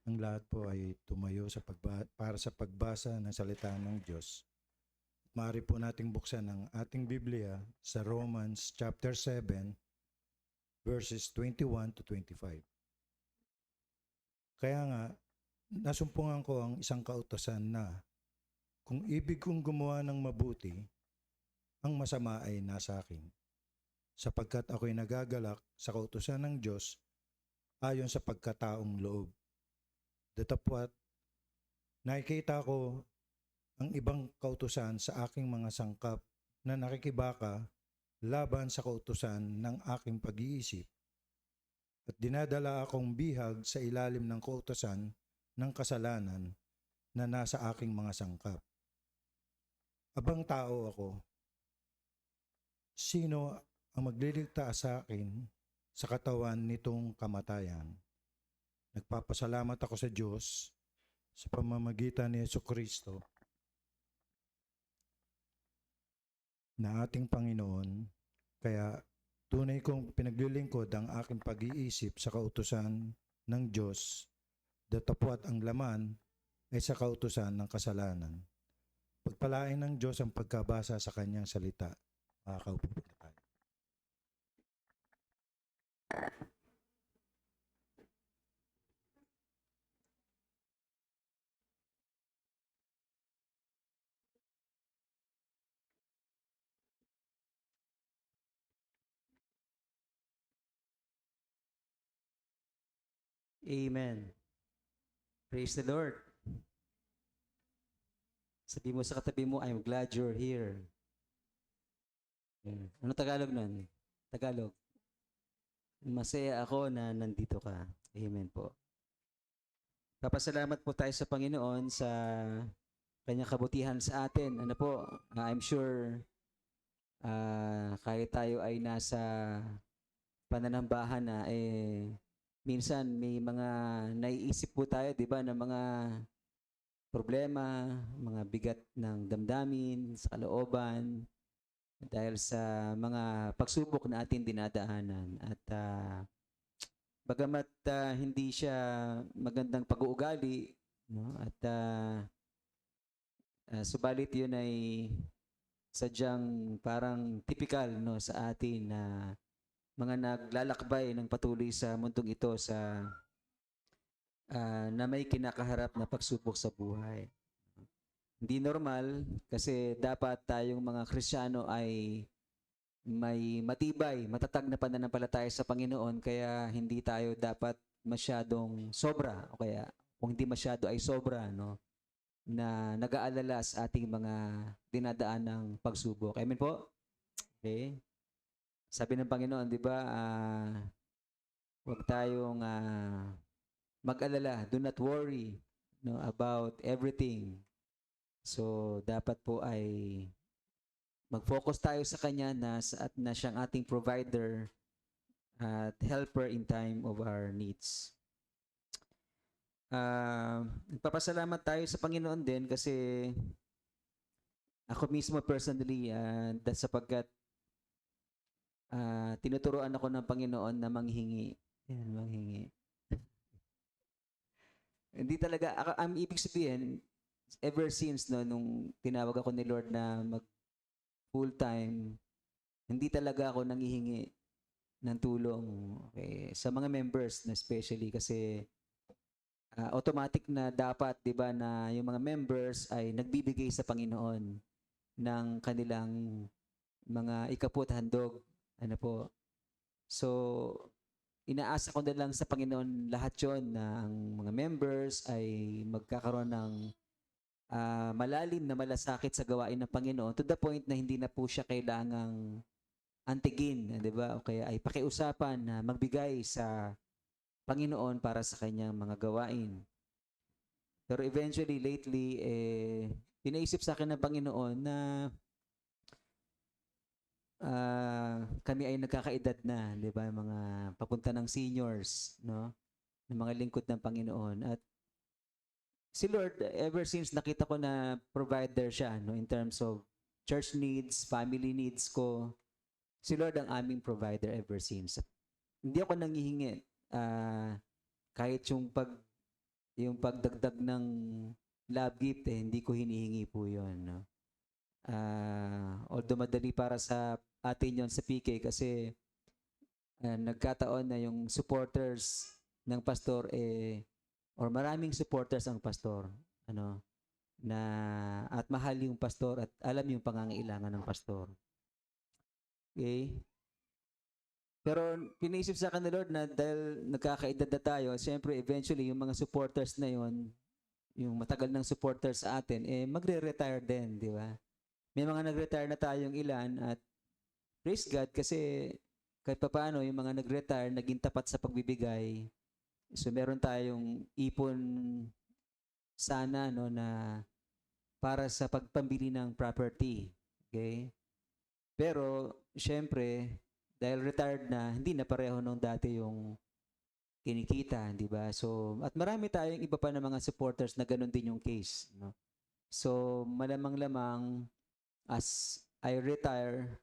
Ang lahat po ay tumayo para sa pagbasa ng salita ng Diyos. Maaari po nating buksan ang ating Biblia sa Romans chapter 7 verses 21 to 25. Kaya nga, nasumpungan ko ang isang kautosan na kung ibig kong gumawa ng mabuti, ang masama ay nasa akin. Sapagkat ako'y nagagalak sa kautosan ng Diyos ayon sa pagkataong loob. Datapwat, nakikita ko ang ibang kautusan sa aking mga sangkap na nakikibaka laban sa kautusan ng aking pag-iisip at dinadala akong bihag sa ilalim ng kautusan ng kasalanan na nasa aking mga sangkap. Abang tao ako, sino ang magliligtas sa akin sa katawan nitong kamatayan? Nagpapasalamat ako sa Diyos sa pamamagitan ni Jesucristo na ating Panginoon, kaya tunay kong pinaglilingkod ang aking pag-iisip sa kautusan ng Diyos, datapwat ang laman ay sa kautusan ng kasalanan. Pagpalain ng Diyos ang pagkabasa sa kanyang salita. Makakaupo po na tayo. Amen. Praise the Lord. Sabi mo sa katabi mo, I'm glad you're here. Ano Tagalog nun? Tagalog. Masaya ako na nandito ka. Amen po. Papasalamat po tayo sa Panginoon sa kanyang kabutihan sa atin. Ano po, I'm sure kahit tayo ay nasa pananambahan na, minsan may mga naiisip po tayo, di ba, ng mga problema, mga bigat ng damdamin, sa kalooban, dahil sa mga pagsubok na ating dinadaanan. At bagamat hindi siya magandang pag-uugali, no? At subalit yun ay sadyang parang typical, no, sa atin na mga naglalakbay ng patuloy sa mundong ito sa na may kinakaharap na pagsubok sa buhay. Hindi normal kasi dapat tayong mga Kristiyano ay may matibay, matatag na pananampalataya sa Panginoon, kaya hindi tayo dapat masyadong sobra o kaya kung hindi masyado ay sobra, no, na nag-aalala sa ating mga dinadaan ng pagsubok. Amen po? Okay. Sabi ng Panginoon, di ba, huwag tayong mag-alala, do not worry, no, about everything. So, dapat po ay mag-focus tayo sa Kanya at na siyang ating provider at helper in time of our needs. Nagpapasalamat tayo sa Panginoon din kasi ako mismo personally, sapagkat tinuturuan ako ng Panginoon na manghingi. Yan, manghingi. Hindi talaga, ang ibig sabihin, ever since no, nung tinawag ako ni Lord na mag full-time, hindi talaga ako nanghihingi ng tulong, okay, sa mga members na especially kasi automatic na dapat, 'di ba, na yung mga members ay nagbibigay sa Panginoon ng kanilang mga ikaput handog. Ano po? So, inaasa ko na lang sa Panginoon lahat 'yon na ang mga members ay magkakaroon ng malalim na malasakit sa gawain ng Panginoon to the point na hindi na po siya kailangang antigin, di ba? O kaya ay pakiusapan na magbigay sa Panginoon para sa kanyang mga gawain. Pero eventually, lately, pinaisip sa akin ng Panginoon na kami ay nagkakaedad na, di ba? Mga papunta ng seniors, no? Ng mga lingkod ng Panginoon. At si Lord, ever since nakita ko na provider siya, no, in terms of church needs, family needs ko, si Lord ang aming provider ever since. Hindi ako nanghihingi. Kahit yung yung pagdagdag ng love gift, hindi ko hinihingi po yun. No? Although madali para sa atin yon sa PK kasi nagkataon na yung supporters ng pastor or maraming supporters ang pastor, ano, na at mahal yung pastor at alam yung pangangailangan ng pastor. Okay? Pero pinaisip sa akin ni Lord na dahil nagkakaedad na tayo, siyempre eventually yung mga supporters na yon, yung matagal ng supporters sa atin, magre-retire din, di ba? May mga nag-retire na tayong ilan at praise God kasi kahit papaano yung mga nag-retire naging tapat sa pagbibigay. So meron tayong ipon sana no na para sa pagpambili ng property. Okay? Pero syempre dahil retired na, hindi na pareho nung dati yung kinikita, di ba? So at marami tayong iba pa na mga supporters na ganun din yung case, no? So malamang-lamang as I retire,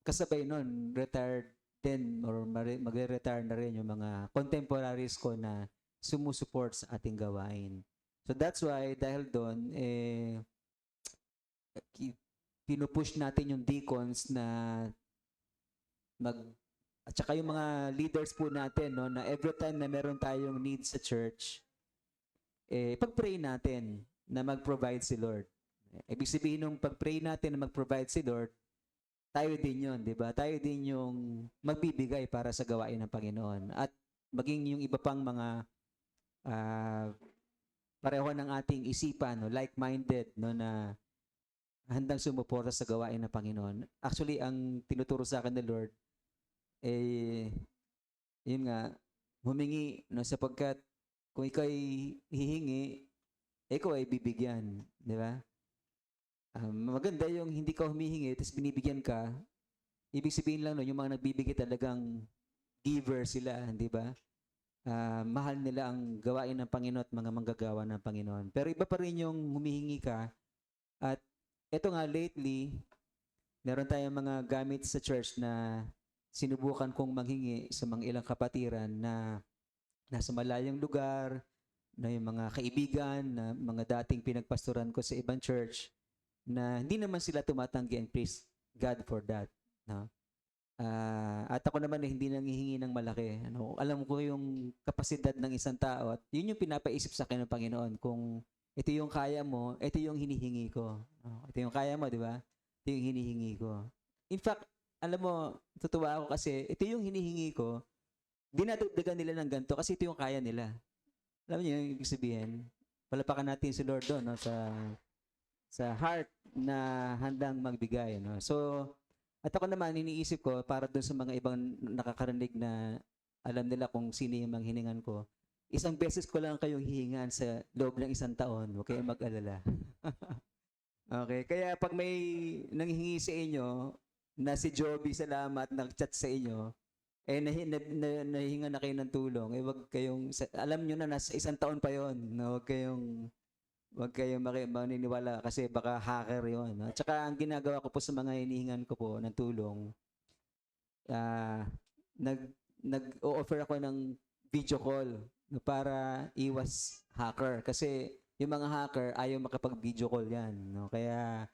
kasabay nun, retired din or magre-retire na rin yung mga contemporaries ko na sumusuport sa ating gawain. So that's why, dahil doon, pinupush natin yung deacons na at saka yung mga leaders po natin, no, na every time na meron tayong need sa church, pag-pray natin na mag-provide si Lord. Ibig sabihin nung pag-pray natin na mag-provide si Lord, tayo din yun, di ba? Tayo din yung magbibigay para sa gawain ng Panginoon. At maging yung iba pang mga pareho ng ating isipan, no, like-minded, no, na handang sumuporta sa gawain ng Panginoon. Actually, ang tinuturo sa akin ng Lord, yun nga, humingi, no, sapagkat kung ikaw ay hihingi, ikaw ay bibigyan, di ba? Maganda yung hindi ka humihingi, tapos binibigyan ka, ibig sabihin lang, no, yung mga nagbibigay talagang giver sila, di ba? Mahal nila ang gawain ng Panginoon at mga manggagawa ng Panginoon. Pero iba pa rin yung humihingi ka, at eto nga lately, meron tayong mga gamit sa church na sinubukan kong manghingi sa mga ilang kapatiran na nasa malayong lugar, na yung mga kaibigan, na mga dating pinagpastoran ko sa ibang church, na hindi naman sila tumatanggi, and praise God for that. No? At ako naman hindi nanghihingi ng malaki. Ano, alam ko yung kapasidad ng isang tao at yun yung pinapaisip sa akin ng Panginoon. Kung ito yung kaya mo, ito yung hinihingi ko. Ito yung kaya mo, di ba? Ito yung hinihingi ko. In fact, alam mo, tutuwa ako kasi ito yung hinihingi ko, dinadagdagan nila ng ganito kasi ito yung kaya nila. Alam niyo yung ibig sabihin? Palapakan natin si Lord doon, no, sa heart na handang magbigay. No? So, at ako naman, iniisip ko, para doon sa mga ibang nakakarinig na alam nila kung sino yung manghiningan ko, isang beses ko lang kayong hihingan sa loob ng isang taon. Huwag kayong mag-alala. Okay? Kaya pag may nanghihingi sa inyo, na si Joby, salamat, nag-chat sa inyo, nahihinga na kayo ng tulong, wag kayong, alam nyo na, nasa isang taon pa yon, no? Wag kayong maniniwala kasi baka hacker yon. At saka ang ginagawa ko po sa mga hinihingan ko po ng tulong, nag-o-offer ako ng video call para iwas hacker. Kasi yung mga hacker ayaw makapag-video call yan. No? Kaya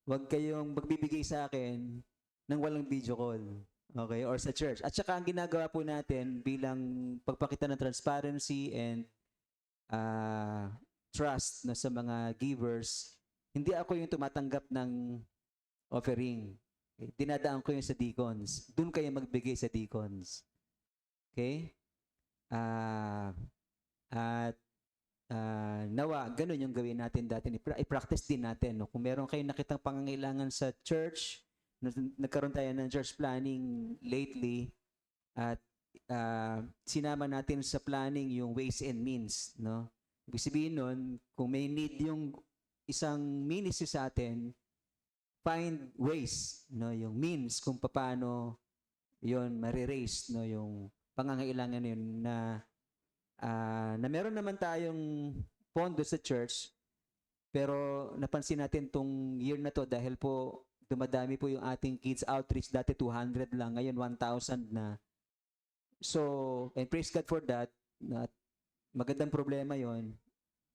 wag kayong magbibigay sa akin ng walang video call. Okay? Or sa church. At saka ang ginagawa po natin bilang pagpakita ng transparency and trust na sa mga givers, hindi ako yung tumatanggap ng offering. Okay? Dinadaan ko yung sa deacons. Doon kayo magbigay sa deacons. Okay? At nawa, ganun yung gawin natin dati. I-practice din natin. No? Kung meron kayong nakitang pangangailangan sa church, nagkaroon tayo ng church planning lately, at sinama natin sa planning yung ways and means. No? Ibig sabihin nun, kung may need yung isang ministry sa atin, find ways, no, yung means kung paano yon ma-raise, no, yung pangangailangan yun na meron naman tayong pondo sa church, pero napansin natin tong year na to dahil po dumadami po yung ating kids outreach, dati 200 lang, ngayon 1,000 na. So, and praise God for that, magandang problema yon.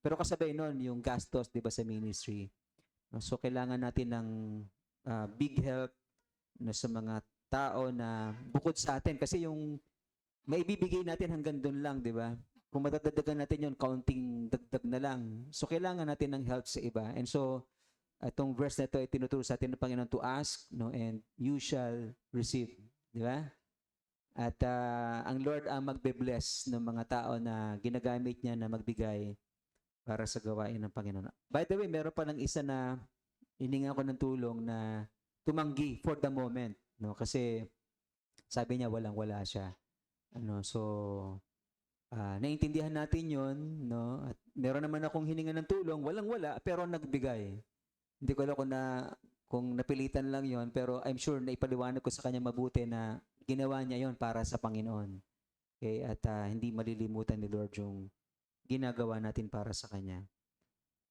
Pero kasabay nun, yung gastos, di ba, sa ministry. No? So, kailangan natin ng big help na sa mga tao na bukod sa atin. Kasi yung maibibigay natin hanggang doon lang, di ba? Kung matadagdagan natin yon, counting dagdag na lang. So, kailangan natin ng help sa iba. And so, itong verse na ito ay tinuturo sa atin ng Panginoon to ask, no, and you shall receive. Di ba? At ang Lord ang magbe-bless ng mga tao na ginagamit niya na magbigay para sa gawain ng Panginoon. By the way, meron pa ng isa na hininga ko ng tulong na tumanggi for the moment, no? Kasi sabi niya walang-wala siya. So naintindihan natin 'yon, no? At meron naman akong hininga ng tulong, walang-wala pero nagbigay. Hindi ko alam kung napilitan lang 'yon, pero I'm sure na ipaliwanag ko sa kanya mabuti na ginawa niya 'yon para sa Panginoon. Okay? At hindi malilimutan ni Lord yung ginagawa natin para sa kanya.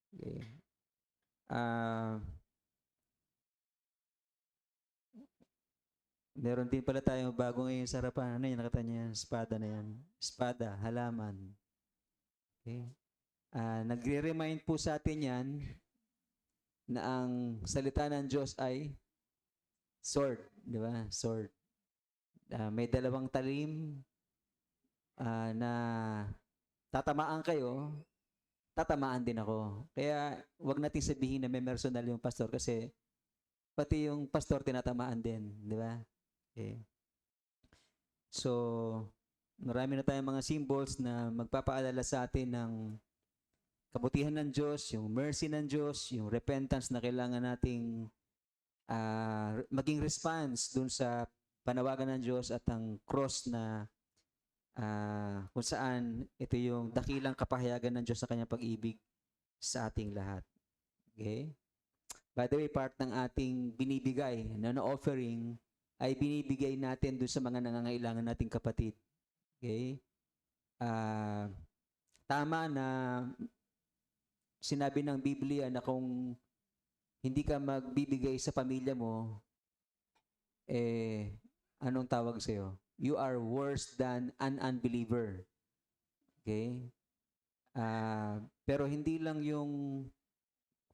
Okay. Meron din pala tayong bago ngayon sa harapan. Ano yan? Nakita niyo yan? Espada na yan. Espada, halaman. Okay. Nagre-remind po sa atin yan na ang salita ng Diyos ay sword. Di ba? Sword. May dalawang talim na tatamaan kayo, tatamaan din ako. Kaya wag natin sabihin na may personal yung pastor kasi pati yung pastor tinatamaan din. Di ba? Okay. So, marami na tayong mga symbols na magpapaalala sa atin ng kabutihan ng Diyos, yung mercy ng Diyos, yung repentance na kailangan nating maging response dun sa panawagan ng Diyos at ang cross na kung saan ito yung dakilang kapahayagan ng Diyos sa kanyang pag-ibig sa ating lahat. Okay? By the way, part ng ating binibigay na offering ay binibigay natin doon sa mga nangangailangan nating kapatid. Okay? Tama na sinabi ng Biblia na kung hindi ka magbibigay sa pamilya mo, anong tawag sa'yo? You are worse than an unbeliever. Okay? Pero hindi lang yung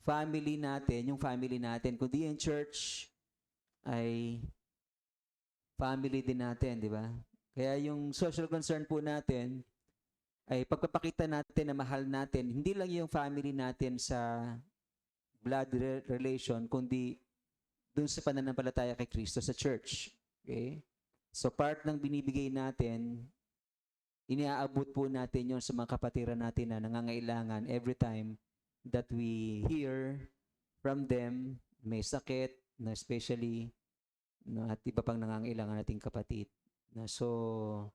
family natin, kundi yung church ay family din natin, di ba? Kaya yung social concern po natin ay pagpapakita natin na mahal natin, hindi lang yung family natin sa blood relation, kundi dun sa pananampalataya kay Kristo sa church. Okay? So part ng binibigay natin, iniaabot po natin yon sa mga kapatiran natin na nangangailangan every time that we hear from them, may sakit, na especially at iba pang nangangailangan nating kapatid. So,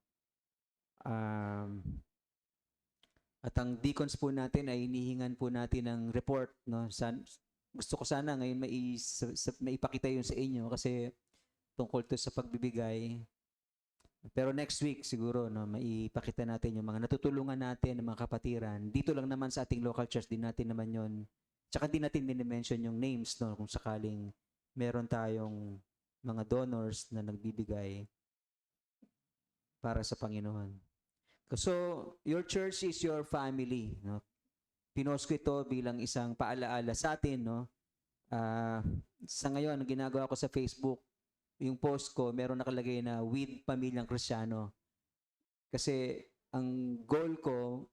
at ang deacons po natin ay hinihingan po natin ng report. No? Gusto ko sana ngayon maipakita yun sa inyo kasi tungkol to sa pagbibigay. Pero next week siguro maipakita natin yung mga natutulungan natin ng mga kapatiran. Dito lang naman sa ating local church din natin naman yon. Tsaka din natin din-mention yung names kung sakaling meron tayong mga donors na nagbibigay para sa Panginoon. So, your church is your family. No? Pinost ko ito bilang isang paalaala sa atin. No? Sa ngayon, ang ginagawa ko sa Facebook, yung post ko, meron nakalagay na with Pamilyang Kristiyano. Kasi ang goal ko,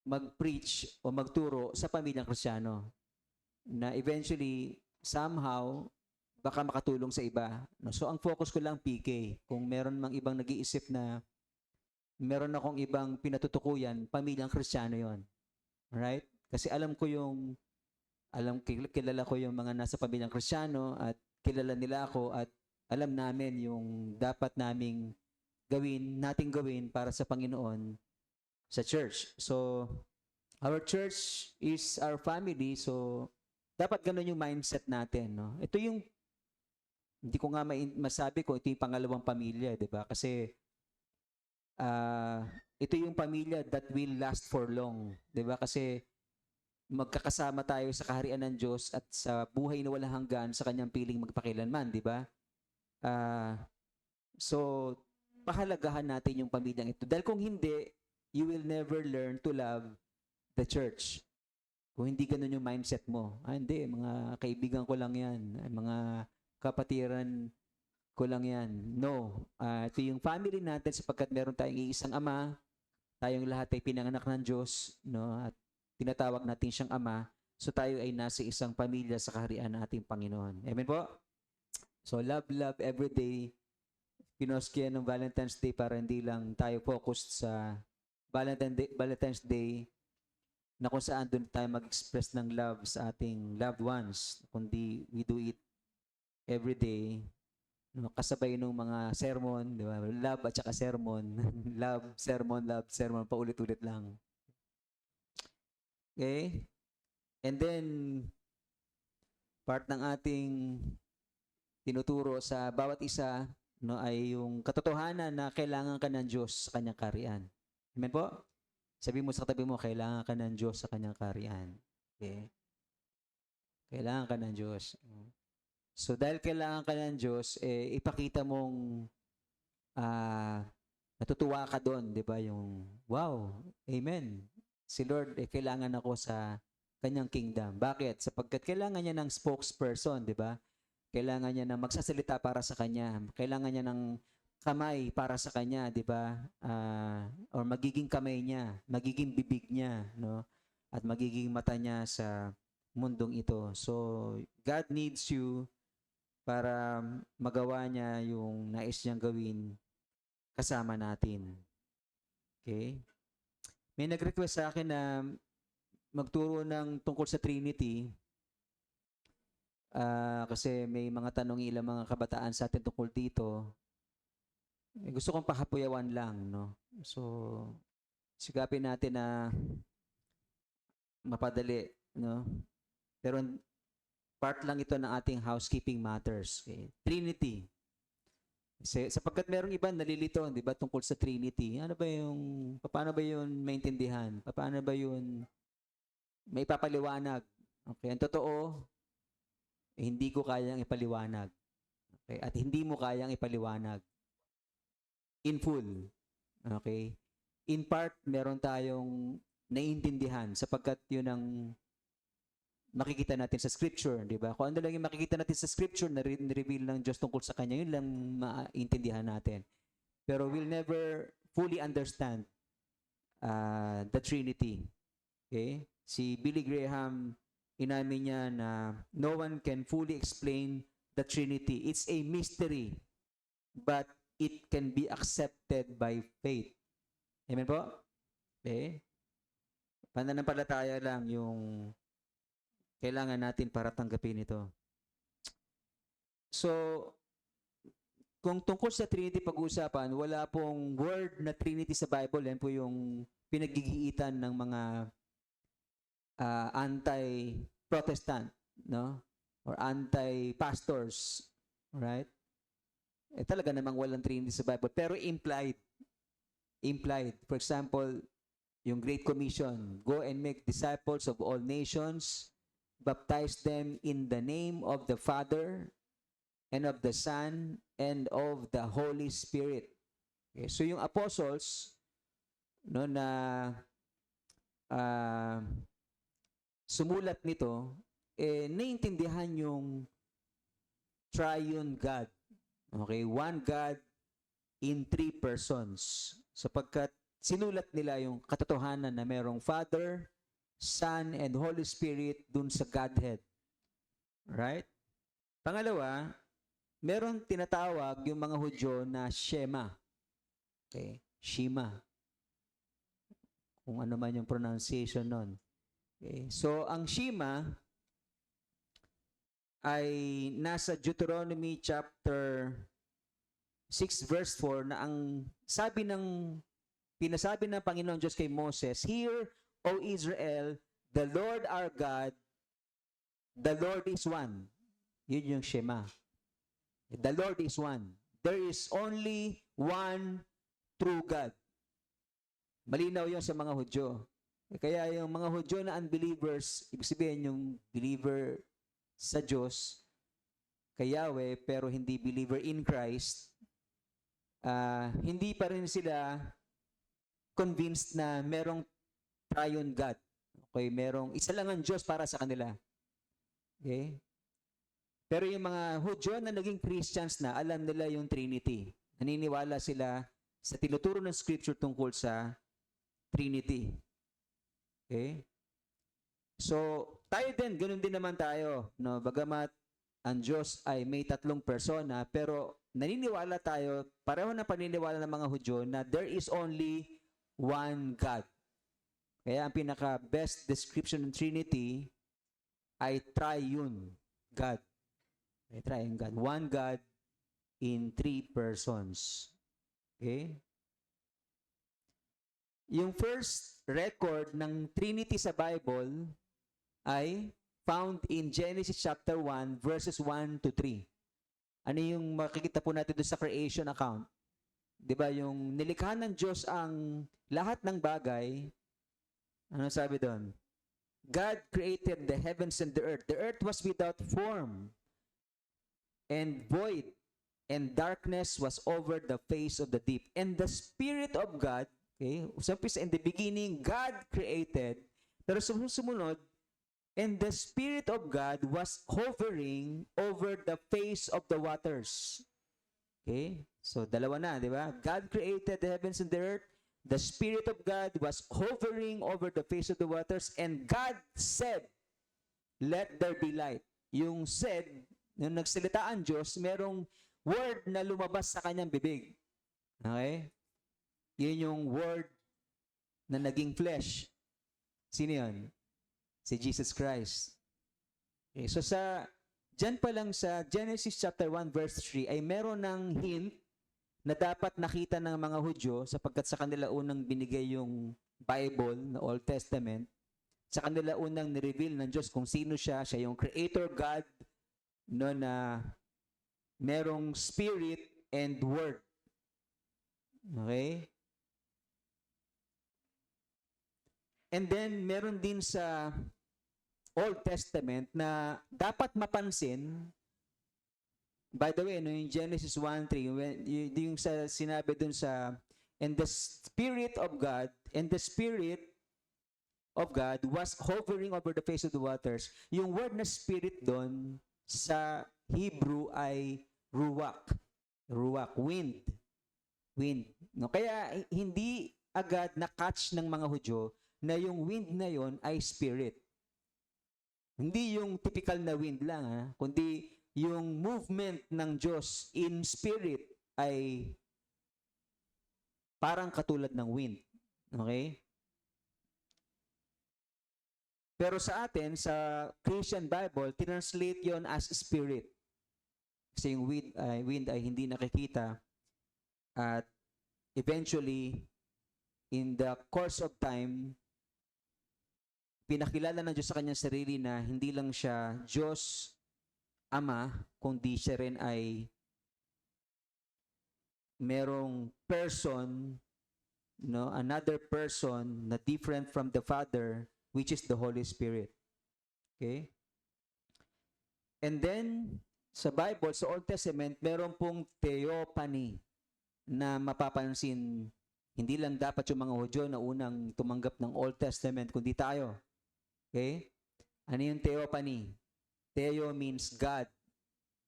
mag-preach o magturo sa Pamilyang Kristiyano. Na eventually, somehow, baka makatulong sa iba. No? So, ang focus ko lang PK. Kung meron mang ibang nag-iisip na meron akong ibang pinatutukuyan, Pamilyang Kristiyano yon. Alright? Kasi kilala ko yung mga nasa Pamilyang Kristiyano at kilala nila ako at alam namin yung dapat nating gawin para sa Panginoon sa church. So, our church is our family. So, dapat ganun yung mindset natin. No? Ito yung hindi ko nga masabi ko ito yung pangalawang pamilya, di ba? Kasi ito yung pamilya that will last for long, di ba? Kasi magkakasama tayo sa kaharian ng Diyos at sa buhay na walang hanggan sa kanyang piling magpakilanman, di ba? So, pahalagahan natin yung pamilyang ito. Dahil kung hindi, you will never learn to love the church. Kung hindi ganun yung mindset mo, hindi, mga kaibigan ko lang yan, mga kapatiran ko lang yan. No, ito yung family natin sapagkat meron tayong iisang ama, tayong lahat ay pinanganak ng Diyos, no? At tinatawag natin siyang ama, so tayo ay nasa isang pamilya sa kaharian ng ating Panginoon. Amen po? So love, love every day. Pinoskya ng Valentine's Day para hindi lang tayo focused sa Valentine's Day na kung saan doon tayo mag-express ng love sa ating loved ones, kundi we do it every day, no, kasabay ng mga sermon, di ba? Love at saka sermon. Love, sermon, paulit-ulit lang. Okay? And then, part ng ating tinuturo sa bawat isa, no, ay yung katotohanan na kailangan ka ng Diyos sa kanyang kaharian. Amen po? Sabi mo sa katabi mo, kailangan ka ng Diyos sa kanyang kaharian. Okay? Kailangan ka ng Diyos. So, dahil kailangan ka ng Diyos, ipakita mong natutuwa ka doon, di ba? Yung, wow, amen. Si Lord, kailangan ako sa kanyang kingdom. Bakit? Sapagkat kailangan niya ng spokesperson, di ba? Kailangan niya ng magsasalita para sa kanya. Kailangan niya ng kamay para sa kanya, di ba? Or magiging kamay niya, magiging bibig niya, no? At magiging mata niya sa mundong ito. So, God needs you para magawa niya yung nais niyang gawin kasama natin. Okay? May nag-request sa akin na magturo ng tungkol sa Trinity. Kasi may mga tanong ilang mga kabataan sa atin tungkol dito. Gusto kong pahapuyawan lang, no? So, sigapin natin na mapadali, no? Pero part lang ito ng ating housekeeping matters. Okay? Trinity. Sapagkat merong iba nalilito, di ba, tungkol sa Trinity. Paano ba yun maintindihan? Paano ba yun may papaliwanag? Okay, ang totoo, hindi ko kayang ipaliwanag. Okay? At hindi mo kayang ipaliwanag in full. Okay? In part, meron tayong naiintindihan sapagkat yun ang makikita natin sa scripture, di ba? Kung ano lang yung makikita natin sa scripture na reveal ng Diyos tungkol sa Kanya, yun lang maintindihan natin. Pero we'll never fully understand the Trinity. Okay? Si Billy Graham, inamin niya na no one can fully explain the Trinity. It's a mystery, but it can be accepted by faith. Amen po? Okay? Pananampalataya lang yung kailangan natin para tanggapin ito. So, kung tungkol sa Trinity pag-uusapan, wala pong word na Trinity sa Bible. Yan po yung pinagigiitan ng mga anti-Protestant, no? Or anti-pastors, right? Talaga namang walang Trinity sa Bible. Pero implied. Implied. For example, yung Great Commission, go and make disciples of all nations, baptize them in the name of the Father and of the Son and of the Holy Spirit. Okay, so yung apostles, no, na sumulat nito, naiintindihan yung triune God. Okay, one God in three persons. Sapagkat sinulat nila yung katotohanan na merong Father, Son, and Holy Spirit dun sa Godhead. Right? Pangalawa, meron tinatawag yung mga Hudyo na Shema. Okay? Shema. Kung ano man yung pronunciation nun. Okay? So, ang Shema ay nasa Deuteronomy chapter 6 verse 4 na ang pinasabi ng Panginoon Diyos kay Moses, "Hear, O Israel, the Lord our God, the Lord is one." Yun yung Shema. The Lord is one. There is only one true God. Malinaw yun sa mga Hudyo. Kaya yung mga Hudyo na unbelievers, ibig sabihin yung believer sa Diyos, kay Yahweh, pero hindi believer in Christ, hindi pa rin sila convinced na merong triune God. Okay, merong isa lang ang Diyos para sa kanila. Okay? Pero yung mga Hudyo na naging Christians na, alam nila yung Trinity. Naniniwala sila sa tinuturo ng Scripture tungkol sa Trinity. Okay? So, tayo din, ganun din naman tayo. No? Bagamat ang Diyos ay may tatlong persona, pero naniniwala tayo, pareho na paniniwala ng mga Hudyo na there is only one God. Kaya ang pinaka-best description ng Trinity ay triune God. Okay, triune God. One God in three persons. Okay? Yung first record ng Trinity sa Bible ay found in Genesis chapter 1 verses 1 to 3. Ano yung makikita po natin doon sa creation account? 'Di ba yung nilikha ng Diyos ang lahat ng bagay? Ano sabi doon? God created the heavens and the earth. The earth was without form and void, and darkness was over the face of the deep. And the Spirit of God, okay, in the beginning, God created, pero sumunod, and the Spirit of God was hovering over the face of the waters. Okay? So, dalawa na, di ba? God created the heavens and the earth. The Spirit of God was hovering over the face of the waters. And God said, let there be light. Yung said, yung nagsalita ang Diyos, merong word na lumabas sa kanyang bibig. Okay? Yun yung word na naging flesh. Sino yun? Si Jesus Christ. Okay, so dyan pa lang sa Genesis chapter 1 verse 3 ay meron ng hint na dapat nakita ng mga Hudyo sapagkat sa kanila unang binigay yung Bible na Old Testament. Sa kanila unang nireveal ng Diyos kung sino siya. Siya yung Creator God, no, na merong Spirit and Word. Okay? And then, meron din sa Old Testament na dapat mapansin, by the way, no, yung Genesis 1:3, yung sa sinabi dun sa, and the Spirit of God was hovering over the face of the waters. Yung word na Spirit dun sa Hebrew ay ruach. Ruach, wind. Wind. No, kaya hindi agad na-catch ng mga Hudyo na yung wind na yon ay spirit. Hindi yung typical na wind lang, kundi yung movement ng Diyos in spirit ay parang katulad ng wind. Okay? Pero sa atin, sa Christian Bible, tinranslate yon as spirit. Kasi yung wind ay hindi nakikita at eventually, in the course of time, pinakilala ng Diyos sa kanyang sarili na hindi lang siya Diyos Ama, kundi siya rin ay merong person, no, another person na different from the Father, which is the Holy Spirit. Okay? And then, sa Bible, sa Old Testament, meron pong theophany na mapapansin. Hindi lang dapat yung mga Hudyo na unang tumanggap ng Old Testament, kundi tayo. Okay? Ano yung theophany? Theo means God.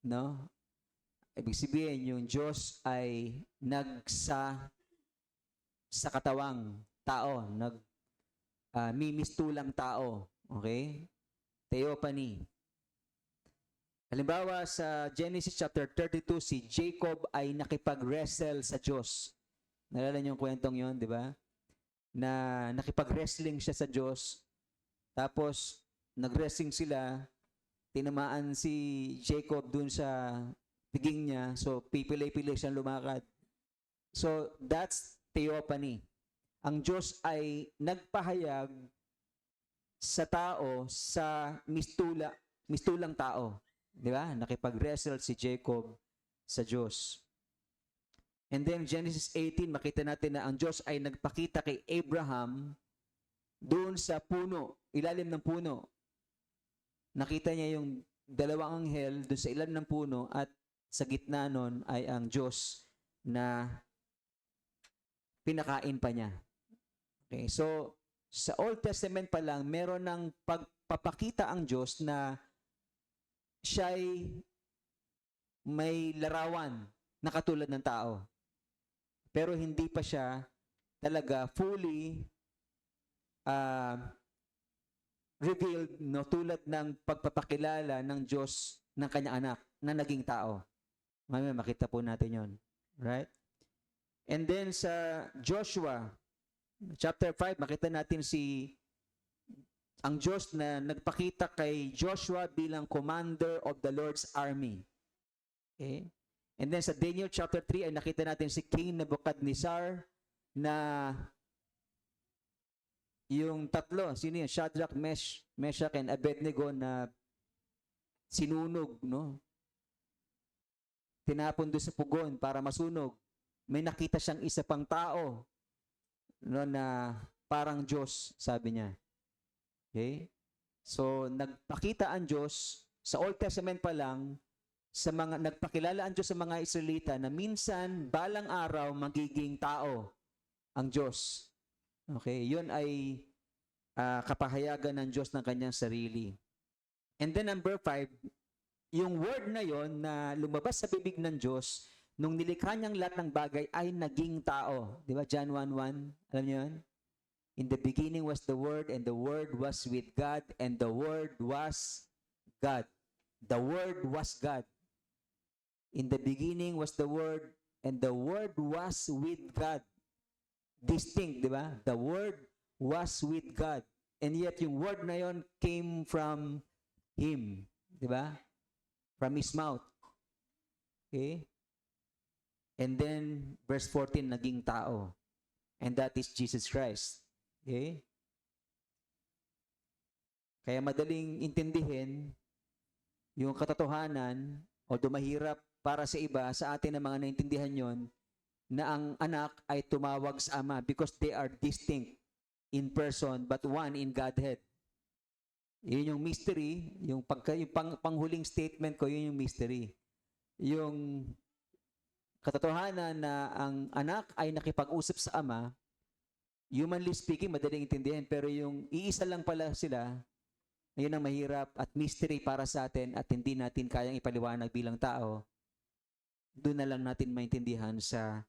No? Ibig sabihin, yung Diyos ay sa katawang tao. Mimistulang tao. Okay? Theophany. Halimbawa, sa Genesis chapter 32, si Jacob ay nakipag-wrestle sa Diyos. Nalala niyo yung kwentong yon, di ba? Na nakipag-wrestling siya sa Diyos. Tapos, nag-wrestling sila, tinamaan si Jacob dun sa piging niya, so pipilay-pilay siyang lumakad. So, that's theophany. Ang Diyos ay nagpahayag sa tao sa mistulang tao. Di ba? Nakipag-wrestle si Jacob sa Diyos. And then, Genesis 18, makita natin na ang Diyos ay nagpakita kay Abraham doon sa puno, ilalim ng puno. Nakita niya yung dalawang anghel doon sa ilalim ng puno at sa gitna nun ay ang Diyos na pinakain pa niya. Okay, so sa Old Testament pa lang, meron ng pagpapakita ang Diyos na siya'y may larawan na katulad ng tao. Pero hindi pa siya talaga fully revealed, no, tulad ng pagpapakilala ng Diyos ng kanyang anak na naging tao. Mamaya makita po natin yon, right? And then sa Joshua chapter 5, makita natin ang Diyos na nagpakita kay Joshua bilang commander of the Lord's army. Okay? And then sa Daniel chapter 3 ay nakita natin si King Nebuchadnezzar na yung tatlo, sino yun? Shadrach, Meshach, and Abednego na sinunog, no? Tinapon doon sa pugon para masunog. May nakita siyang isa pang tao, no, na parang Diyos, sabi niya. Okay? So, nagpakita ang Diyos sa Old Testament pa lang, nagpakilala ang Diyos sa mga Israelita na minsan, balang araw, magiging tao ang Diyos. Okay? Yun ay kapahayagan ng Diyos ng kanyang sarili. And then number 5, yung word na yon na lumabas sa bibig ng Diyos, nung nilikha niyang lahat ng bagay ay naging tao. Di ba? John 1:1. Alam niyo yun? In the beginning was the Word, and the Word was with God, and the Word was God. The Word was God. In the beginning was the Word, and the Word was with God. Distinct, di ba? The Word was with God. And yet, yung word na yon came from Him. Di ba? From His mouth. Okay? And then, verse 14, naging tao. And that is Jesus Christ. Okay? Kaya madaling intindihin yung katotohanan, although mahirap para sa iba, sa atin na mga naintindihan yon, na ang anak ay tumawag sa ama because they are distinct in person but one in Godhead. Yun yung mystery, yung panghuling statement ko, yun yung mystery. Yung katotohanan na ang anak ay nakipag-usap sa ama, humanly speaking, madaling intindihan, pero yung iisa lang pala sila, yun ang mahirap at mystery para sa atin at hindi natin kayang ipaliwanag bilang tao, doon na lang natin maintindihan sa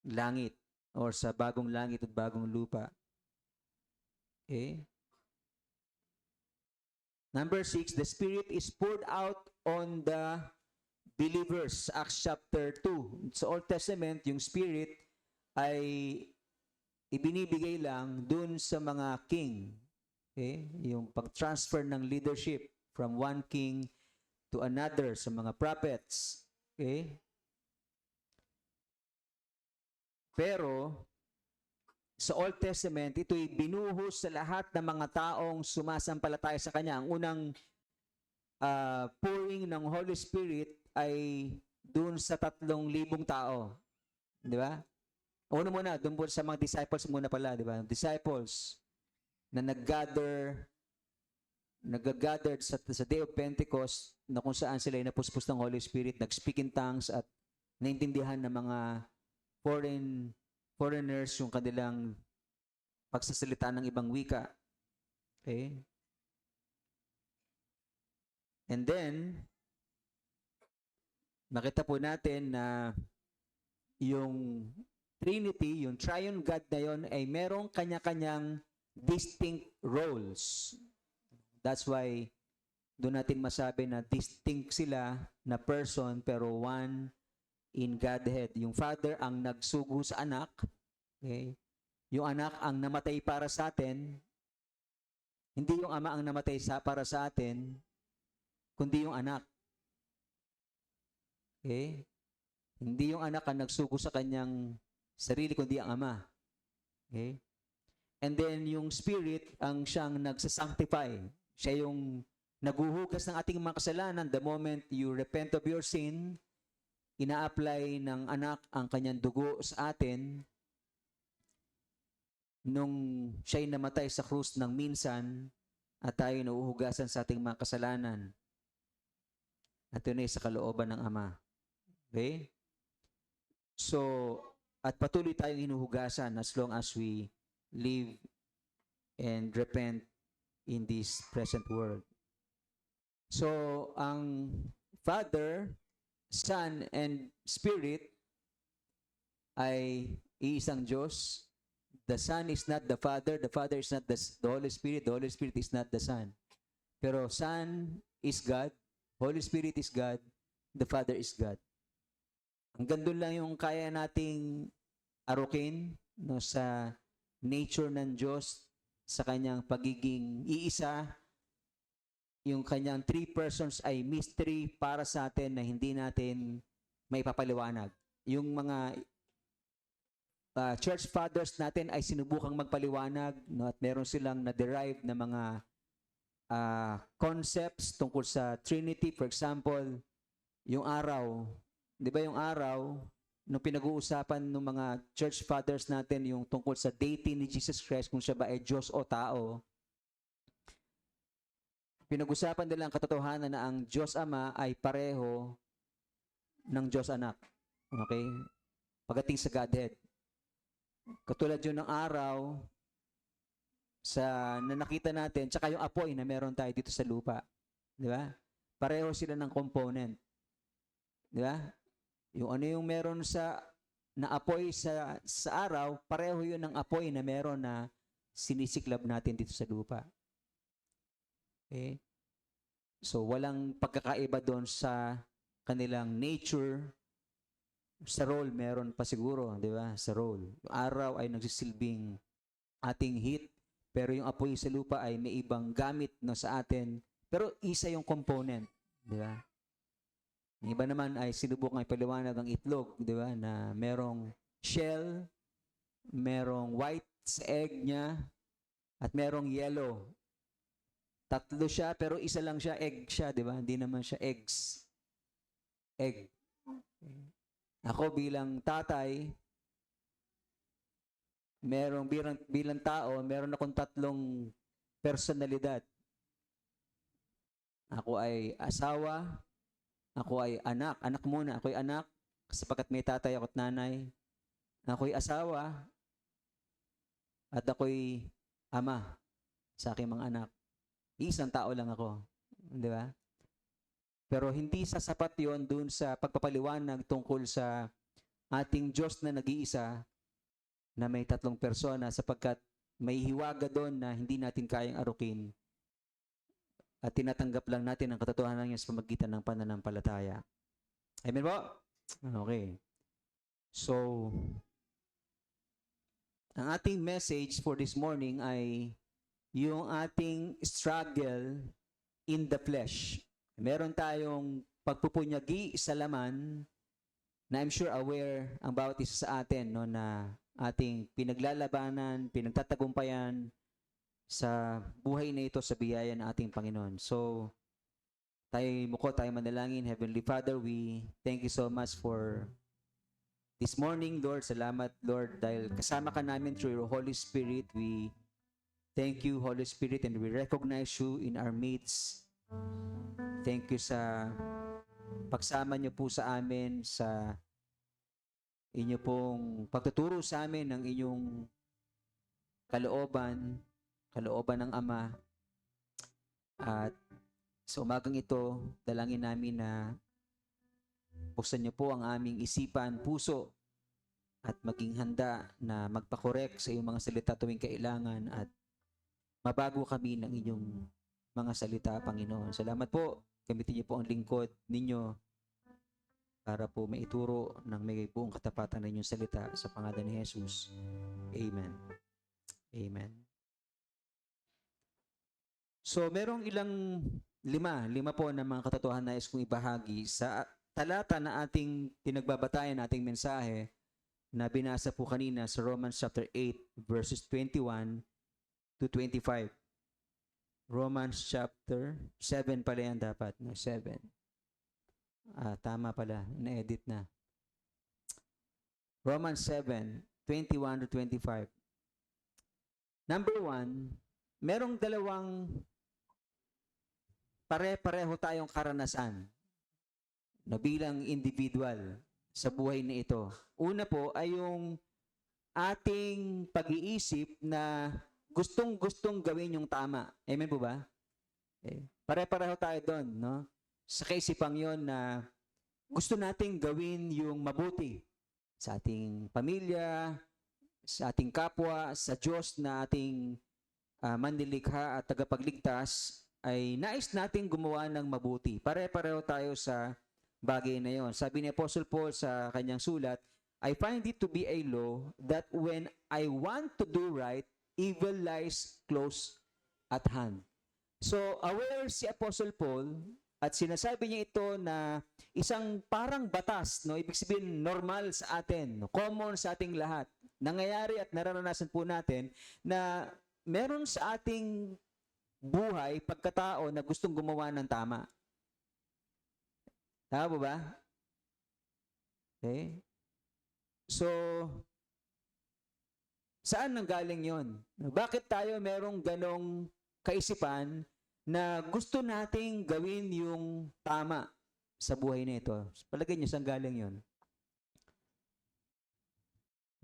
langit or sa bagong langit at bagong lupa. Okay? Number 6, the Spirit is poured out on the believers. Acts chapter 2. Sa Old Testament, yung Spirit ay ibinibigay lang dun sa mga king. Okay? Yung pag-transfer ng leadership from one king to another sa mga prophets. Okay? Pero, sa Old Testament, ito'y binuhos sa lahat ng mga taong sumasampalataya sa Kanya. Ang unang pouring ng Holy Spirit ay dun sa 3,000 tao. Di ba? Una muna, dun po sa mga disciples muna pala, di ba? Disciples na nag-gathered sa Day of Pentecost na kung saan sila ay napuspos ng Holy Spirit, nag-speak in tongues at naintindihan ng mga foreigners yung kanilang pagsasalita ng ibang wika. Okay? And then, makita po natin na yung Trinity, yung Triune God na yon ay merong kanya-kanyang distinct roles. That's why doon natin masabi na distinct sila na person pero one in Godhead. Yung Father ang nagsugo sa anak. Okay? Yung anak ang namatay para sa atin. Hindi yung ama ang namatay para sa atin, kundi yung anak. Okay? Hindi yung anak ang nagsugo sa kanyang sarili, kundi ang ama. Okay? And then yung Spirit ang siyang nagsasanctify. Siya yung naguhugas ng ating mga kasalanan. The moment you repent of your sin, ina-apply ng anak ang kanyang dugo sa atin. Nung siya'y namatay sa krus ng minsan at tayo nauhugasan sa ating mga kasalanan. At yun ay sa kalooban ng Ama. Okay? So, at patuloy tayong hinuhugasan as long as we live and repent in this present world. So, ang Father, Son, and Spirit ay iisang Diyos. The Son is not the Father is not the Holy Spirit is not the Son. Pero Son is God, Holy Spirit is God, the Father is God. Hanggang doon lang yung kaya nating arukin no, sa nature ng Diyos, sa kanyang pagiging iisa. Yung kanyang three persons ay mystery para sa atin na hindi natin maipapaliwanag. Yung mga church fathers natin ay sinubukang magpaliwanag, no, at meron silang na-derive na mga concepts tungkol sa Trinity. For example, yung araw. Di ba yung araw, nung pinag-uusapan ng mga church fathers natin yung tungkol sa deity ni Jesus Christ, kung siya ba ay Diyos o tao, pinag-usapan nila ang katotohanan na ang Diyos Ama ay pareho ng Diyos Anak. Okay? Pagdating sa Godhead. Katulad yun ng araw na nakita natin, tsaka yung apoy na meron tayo dito sa lupa. Di ba? Pareho sila ng component. Di ba? Yung ano yung meron na apoy sa araw, pareho yun ng apoy na meron na sinisiklab natin dito sa lupa. Okay? So, walang pagkakaiba doon sa kanilang nature. Sa role, meron pa siguro, di ba? Sa role. Yung araw ay nagsisilbing ating heat, pero yung apoy sa lupa ay may ibang gamit no, sa atin. Pero isa yung component, di ba? Yung iba naman ay sinubukang ipaliwanag ang itlog, di ba? Na merong shell, merong white sa egg niya, at merong yellow. Tatlo siya, pero isa lang siya, egg siya, di ba? Hindi naman siya eggs. Egg. Ako bilang tatay, bilang tao, meron akong tatlong personalidad. Ako ay asawa, ako ay anak. Anak muna. Ako ay anak sapagkat may tatay ako at nanay. Ako ay asawa at ako ay ama sa aking mga anak. Isang tao lang ako. Di ba? Pero hindi sasapat yon dun sa pagpapaliwanag tungkol sa ating Diyos na nag-iisa na may tatlong persona sapagkat may hiwaga doon na hindi natin kayang arukin. At tinatanggap lang natin ang katotohanan niya sa pamagitan ng pananampalataya. Amen po? Okay. So, ang ating message for this morning ay yung ating struggle in the flesh. Meron tayong pagpupunyagi sa laman na I'm sure aware ang bawat isa sa atin no, na ating pinaglalabanan, pinagtatagumpayan sa buhay na ito sa biyaya ng ating Panginoon. So, tayo manalangin. Heavenly Father, we thank you so much for this morning, Lord. Salamat, Lord, dahil kasama ka namin through your Holy Spirit. We thank you, Holy Spirit, and we recognize you in our midst. Thank you sa pagsama niyo po sa amin, sa inyo pong pagtuturo sa amin ng inyong kalooban ng Ama. At sa umagang ito, dalangin namin na buksan niyo po ang aming isipan, puso, at maging handa na magpakorek sa iyong mga salita tuwing kailangan at mabago kami ng inyong mga salita, Panginoon. Salamat po. Gamitin niyo po ang lingkod ninyo para po maituro ng may buong katapatan ng inyong salita sa pangalan ni Jesus. Amen. Amen. So, merong lima po na mga katotohanan na nais kong ibahagi sa talata na ating pinagbabatayan, ating mensahe na binasa po kanina sa Romans chapter 8 verses 21 to 25. Romans chapter 7 pala yan dapat. No, 7. Tama pala. Na-edit na. Romans 7, 21 to 25. Number 1, merong dalawang pare-pareho tayong karanasan na bilang individual. sa buhay na ito. Una po ay yung ating pag-iisip na gustong-gustong gawin yung tama. Amen po ba? Okay. Pare-pareho tayo doon, no? Sa kaisipang yon na gusto nating gawin yung mabuti sa ating pamilya, sa ating kapwa, sa Diyos na ating manlilikha at tagapagligtas, ay nais nating gumawa ng mabuti. Pare-pareho tayo sa bagay na yon. Sabi ni Apostle Paul sa kanyang sulat, I find it to be a law that when I want to do right, evil lies close at hand. So, aware si Apostle Paul at sinasabi niya ito na isang parang batas, no? Ibig sabihin normal sa atin, no? Common sa ating lahat. Nangyayari at nararanasan po natin na meron sa ating buhay pagkatao na gustong gumawa ng tama. Tama po ba? Okay? So, saan nanggaling yon? Bakit tayo merong ganong kaisipan na gusto nating gawin yung tama sa buhay na ito? Palagay niyo, saan galing yon?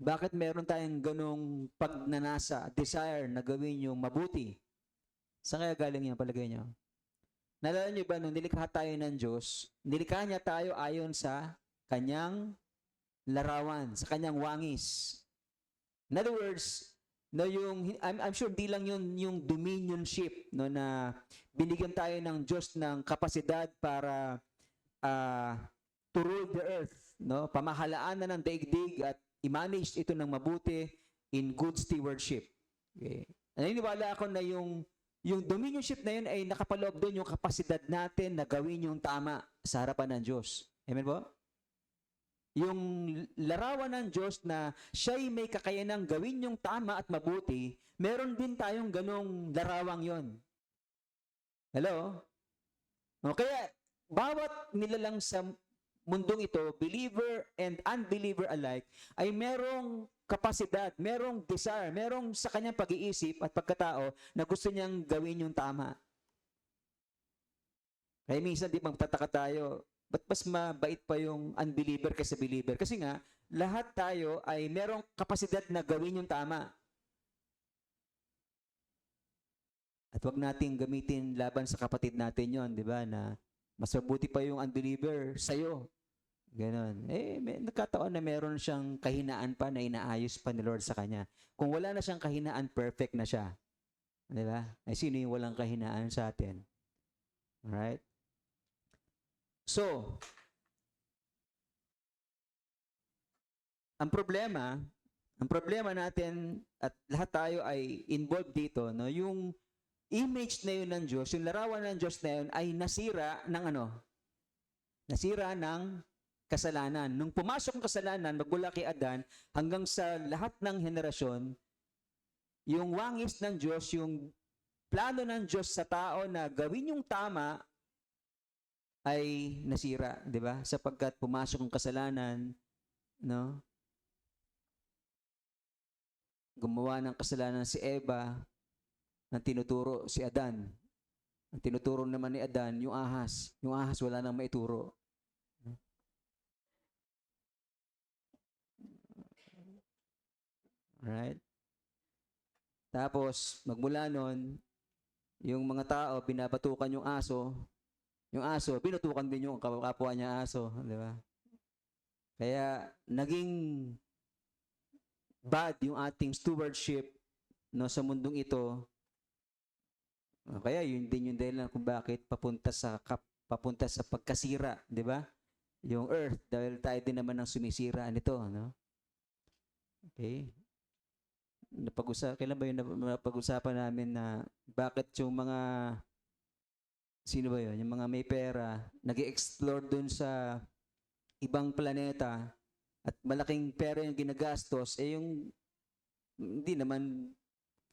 Bakit meron tayong ganong pagnanasa, desire na gawin yung mabuti? Saan kaya galing yan, palagay niyo? Nalala niyo ba, nung nilikha tayo ng Diyos, nilikha niya tayo ayon sa kanyang larawan, sa kanyang wangis. In other words, no, I'm sure di lang yun yung dominionship, no, na binigyan tayo ng Diyos ng kapasidad para to rule the earth, no, pamahalaan na ng daigdig at i-manage ito ng mabuti in good stewardship. Okay. Naniniwala ako na yung dominionship na yun ay nakapaloob doon yung kapasidad natin na gawin yung tama sa harapan ng Diyos. Amen po? Yung larawan ng Diyos na siya'y may kakayanang gawin yung tama at mabuti, meron din tayong ganong larawang yon. Hello? O kaya, bawat nilalang sa mundong ito, believer and unbeliever alike, ay merong kapasidad, merong desire, merong sa kanyang pag-iisip at pagkatao na gusto niyang gawin yung tama. Kaya minsan di magtataka tayo, ba't mas mabait pa yung unbeliever kaysa believer? Kasi nga, lahat tayo ay merong kapasidad na gawin yung tama. At wag nating gamitin laban sa kapatid natin yon, di ba? Na mas mabuti pa yung unbeliever sa'yo. Ganon. Nagkataon na meron siyang kahinaan pa na inaayos pa ni Lord sa kanya. Kung wala na siyang kahinaan, perfect na siya. Di ba? Ay, sino yung walang kahinaan sa atin? Alright? So, ang problema natin at lahat tayo ay involved dito, no? Yung image na yun ng Diyos, yung larawan ng Diyos na yun ay nasira ng ano? Nasira ng kasalanan. Nung pumasok ang kasalanan, magmula kay Adan, hanggang sa lahat ng henerasyon, yung wangis ng Diyos, yung plano ng Diyos sa tao na gawin yung tama, ay nasira, di ba? Sapagkat pumasok ang kasalanan, no? Gumawa ng kasalanan si Eva, ang tinuturo si Adan. Ang tinuturo naman ni Adan, yung ahas. Yung ahas wala nang maituro. Alright? Tapos, magmula nun, yung mga tao, binabatukan yung aso, binutukan din yung kapwa niya aso. Di ba? Kaya, naging bad yung ating stewardship, no, sa mundong ito. Kaya yun din yung dahilan kung bakit papunta sa pagkasira, di ba? Yung earth, dahil tayo din naman ang sumisira nito, no? Okay. Kailan ba yung napag-usapan namin na bakit yung mga sino ba yun? Yung mga may pera, nag-explore dun sa ibang planeta at malaking pera yung ginagastos, yung hindi naman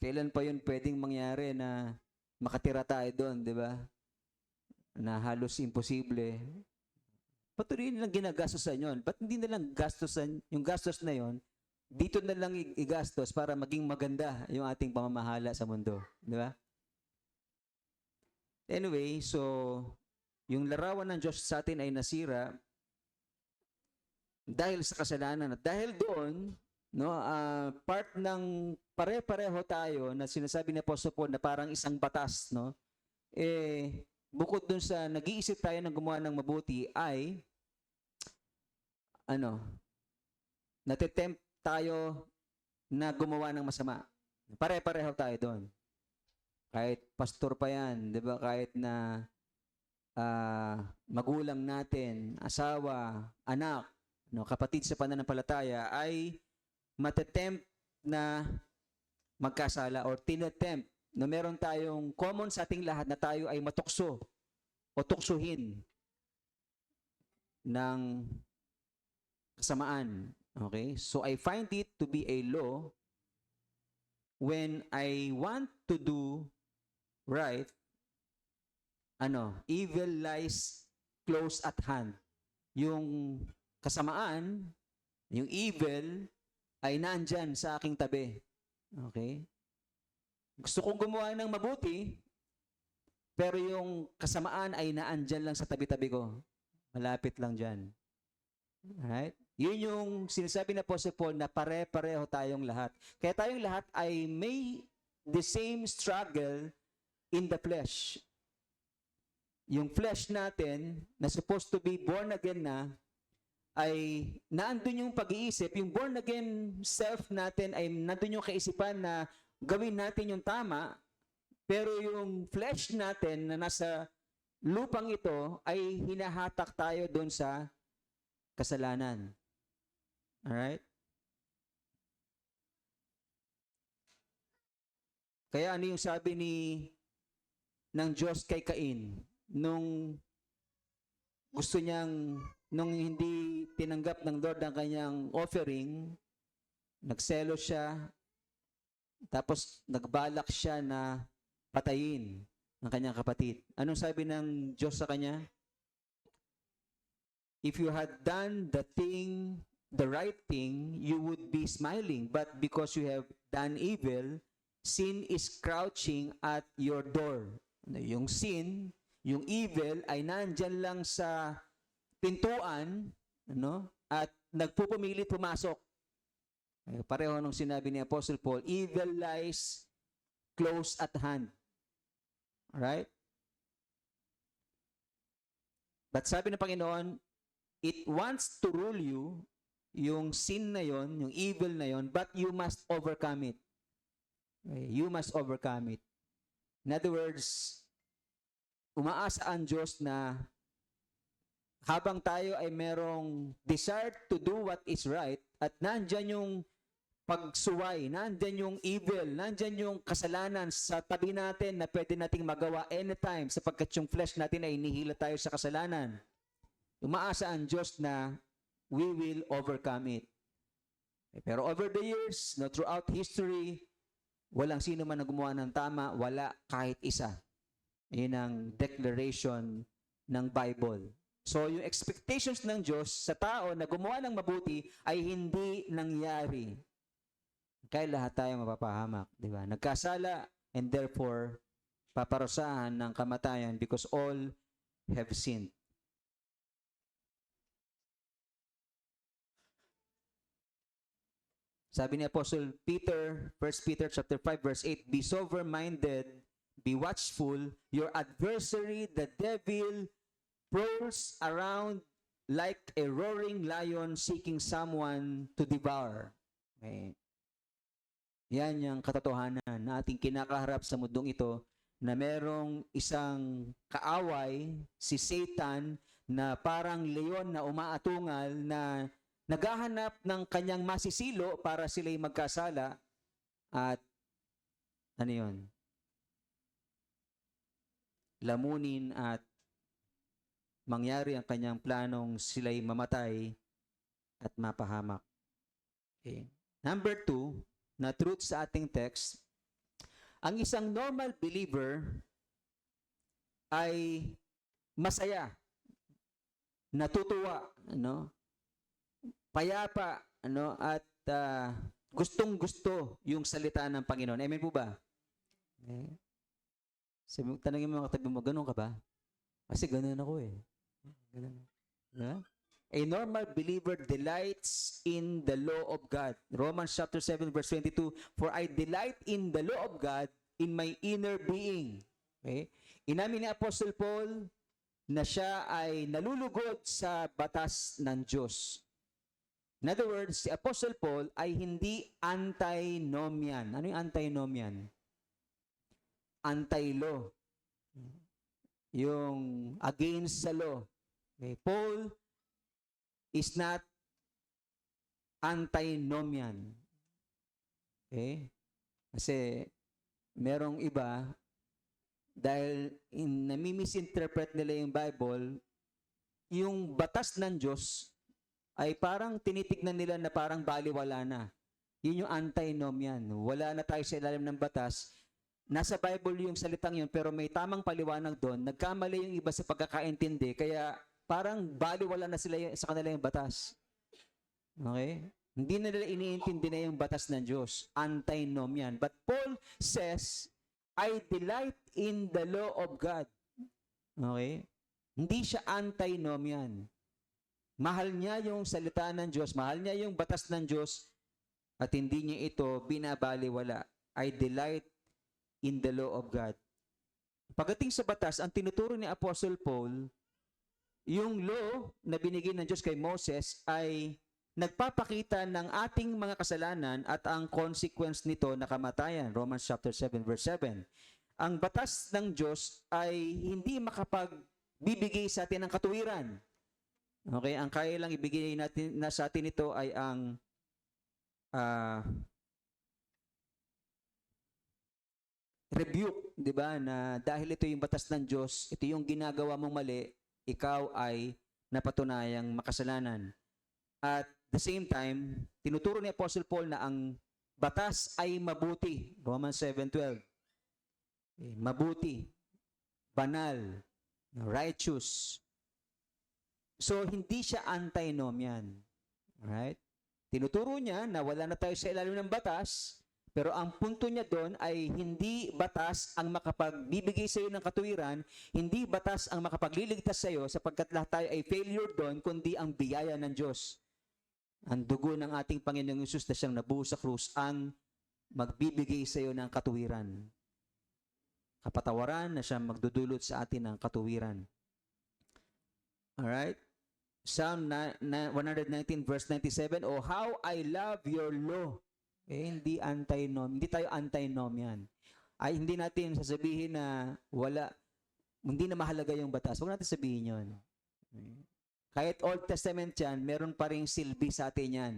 kailan pa yun pwedeng mangyari na makatira tayo doon, di ba? Na halos imposible. Patuloy nilang ginagastosan yun. Ba't hindi nilang gastosan, yung gastos na yun, dito na lang igastos para maging maganda yung ating pamamahala sa mundo. Di ba? Anyway, so, yung larawan ng Diyos sa atin ay nasira. dahil sa kasalanan. At dahil doon, no, part ng pare-pareho tayo na sinasabi ni Apostle Paul na parang isang batas, no? Bukod dun sa nag-iisip tayo ng gumawa ng mabuti ay natitempt tayo na gumawa ng masama. Pare-pareho tayo doon. Kahit pastor pa yan, di ba? Kahit na magulang natin, asawa, anak, kapatid sa pananampalataya ay matetempt na magkasala or tinetempt na meron tayong common sa ating lahat na tayo ay matukso o tuksuhin ng kasamaan. Okay? So I find it to be a law when I want to do right, evil lies close at hand. Yung kasamaan, yung evil, ay nandyan sa aking tabi. Okay? Gusto kong gumawa ng mabuti, pero yung kasamaan ay naandyan lang sa tabi-tabi ko. Malapit lang dyan. Alright? Yun yung sinasabi na Apostle Paul na pare-pareho tayong lahat. Kaya tayong lahat ay may the same struggle in the flesh. Yung flesh natin, na supposed to be born again na, ay naandun yung pag-iisip, yung born again self natin ay nandun yung kaisipan na gawin natin yung tama, pero yung flesh natin na nasa lupang ito ay hinahatak tayo doon sa kasalanan. Alright? Kaya ano yung sabi ng Diyos kay Cain nung gusto niyang, nung hindi tinanggap ng Lord ang kanyang offering, nagselo siya, tapos nagbalak siya na patayin ang kanyang kapatid. Anong sabi ng Diyos sa kanya? If you had done the right thing, you would be smiling. But because you have done evil, sin is crouching at your door. Yung sin, yung evil ay nandyan lang sa pintuan, at nagpupumilit pumasok. Pareho nung sinabi ni Apostle Paul, evil lies close at hand. Alright? But sabi ng Panginoon, it wants to rule you, yung sin na yon, yung evil na yon, but you must overcome it. Okay? You must overcome it. In other words, umaasa ang Diyos na habang tayo ay merong desire to do what is right, at nandyan yung pagsuway, nandyan yung evil, nandyan yung kasalanan sa tabi natin na pwede nating magawa anytime sapagkat yung flesh natin ay inihila tayo sa kasalanan. Umaasa ang Diyos na we will overcome it. Pero over the years, throughout history, walang sino man na gumawa ng tama, wala kahit isa. Yun ang declaration ng Bible. So yung expectations ng Diyos sa tao na gumawa ng mabuti ay hindi nangyari. Kaya lahat tayo mapapahamak, di ba? Nagkasala and therefore paparusahan ng kamatayan because all have sinned. Sabi ni Apostle Peter, 1 Peter chapter 5 verse 8, be sober-minded, be watchful, your adversary, the devil, prowls around like a roaring lion seeking someone to devour. Okay. Yan yung katotohanan na ating kinakaharap sa mundong ito na merong isang kaaway, si Satan, na parang leon na umaatungal na naghahanap ng kanyang masisilo para sila'y magkasala at lamunin at mangyari ang kanyang planong sila'y mamatay at mapahamak. Okay. Number 2, na truth sa ating text, ang isang normal believer ay masaya, natutuwa, payapa, at gustong-gusto yung salita ng Panginoon. Amen po ba? Okay. Tanungin mo mga katabi mo, ganun ka ba? Kasi ganun ako eh. Ganun. Yeah? A normal believer delights in the law of God. Romans chapter 7 verse 22, for I delight in the law of God in my inner being. Okay? Inamin ni Apostle Paul na siya ay nalulugod sa batas ng Diyos. In other words, si Apostle Paul ay hindi antinomian. Ano yung antinomian? Anti-law. Yung against sa law. Okay? Paul is not antinomian. Okay? Kasi merong iba, dahil nami-misinterpret nila yung Bible, yung batas ng Diyos ay parang tinitignan nila na parang baliwala na. Yun yung antinomian. Wala na tayo sa ilalim ng batas. Nasa Bible yung salitang yun, pero may tamang paliwanag doon. Nagkamali yung iba sa pagkakaintindi, kaya parang baliwala na sila sa kanila yung batas. Okay? Hindi na nila iniintindi na yung batas ng Diyos. Antinomian. But Paul says, I delight in the law of God. Okay? Hindi siya antinomian. Mahal niya yung salita ng Diyos, mahal niya yung batas ng Diyos, at hindi niya ito binabaliwala. I delight in the law of God. Pagdating sa batas, ang tinuturo ni Apostle Paul, yung law na binigay ng Diyos kay Moses ay nagpapakita ng ating mga kasalanan at ang consequence nito na kamatayan. Romans chapter 7 verse 7. Ang batas ng Diyos ay hindi makapagbibigay sa atin ng katuwiran. Okay, ang kaya lang ibigay natin na sa atin ito ay ang rebuke, di ba? Na dahil ito yung batas ng Diyos, ito yung ginagawa mong mali, ikaw ay napatunayang makasalanan. At the same time, tinuturo ni Apostle Paul na ang batas ay mabuti. Romans 7:12. Mabuti, banal, righteous. So, hindi siya antinomian. Alright? Tinuturo niya na wala na tayo sa ilalim ng batas, pero ang punto niya doon ay hindi batas ang makapagbibigay sa iyo ng katuwiran, hindi batas ang makapagliligtas sa iyo sapagkat lahat tayo ay failure doon, kundi ang biyaya ng Diyos. Ang dugo ng ating Panginoong Hesus na siyang nabuo sa krus ang magbibigay sa iyo ng katuwiran. Kapatawaran na siyang magdudulot sa atin ng katuwiran. Alright? Psalm 119 verse 97, oh how I love your law. Hindi tayo antinomian. Ay hindi natin sasabihin na hindi na mahalaga yung batas. Huwag natin sabihin yun. Kahit Old Testament yan, meron pa ring silbi sa atin yan.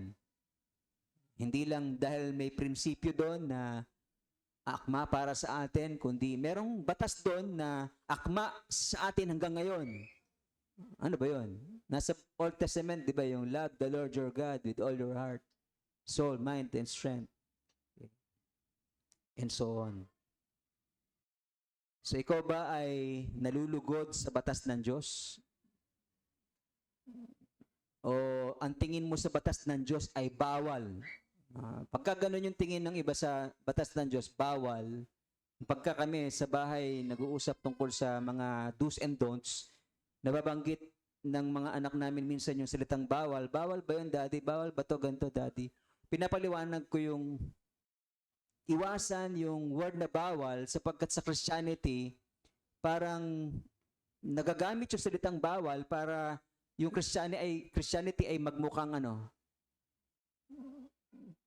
Hindi lang dahil may prinsipyo doon na akma para sa atin, kundi merong batas doon na akma sa atin hanggang ngayon. Ano ba yun? Nasa Old Testament, di ba, yung love the Lord your God with all your heart, soul, mind, and strength. And so on. So ikaw ba ay nalulugod sa batas ng Diyos? O ang tingin mo sa batas ng Diyos ay bawal? Pagka ganun yung tingin ng iba sa batas ng Diyos, bawal. Pagka kami sa bahay nag-uusap tungkol sa mga do's and don'ts, nababanggit ng mga anak namin minsan yung salitang bawal. Bawal ba yun, daddy? Bawal ba to ganito, daddy? Pinapaliwanag ko yung iwasan yung word na bawal sapagkat sa Christianity, parang nagagamit yung salitang bawal para yung Christianity ay magmukhang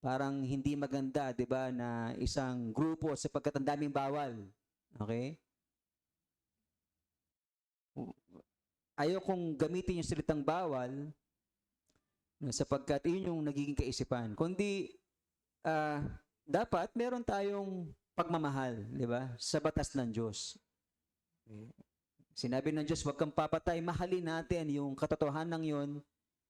parang hindi maganda, 'di ba, na isang grupo sapagkat ang daming bawal. Okay? Ayaw kong gamitin yung salitang bawal sapagkat yun yung nagiging kaisipan. Kundi dapat meron tayong pagmamahal, 'di ba, sa batas ng Diyos. Okay. Sinabi ng Diyos, huwag kang papatay, mahalin natin yung katotohanan ng yun,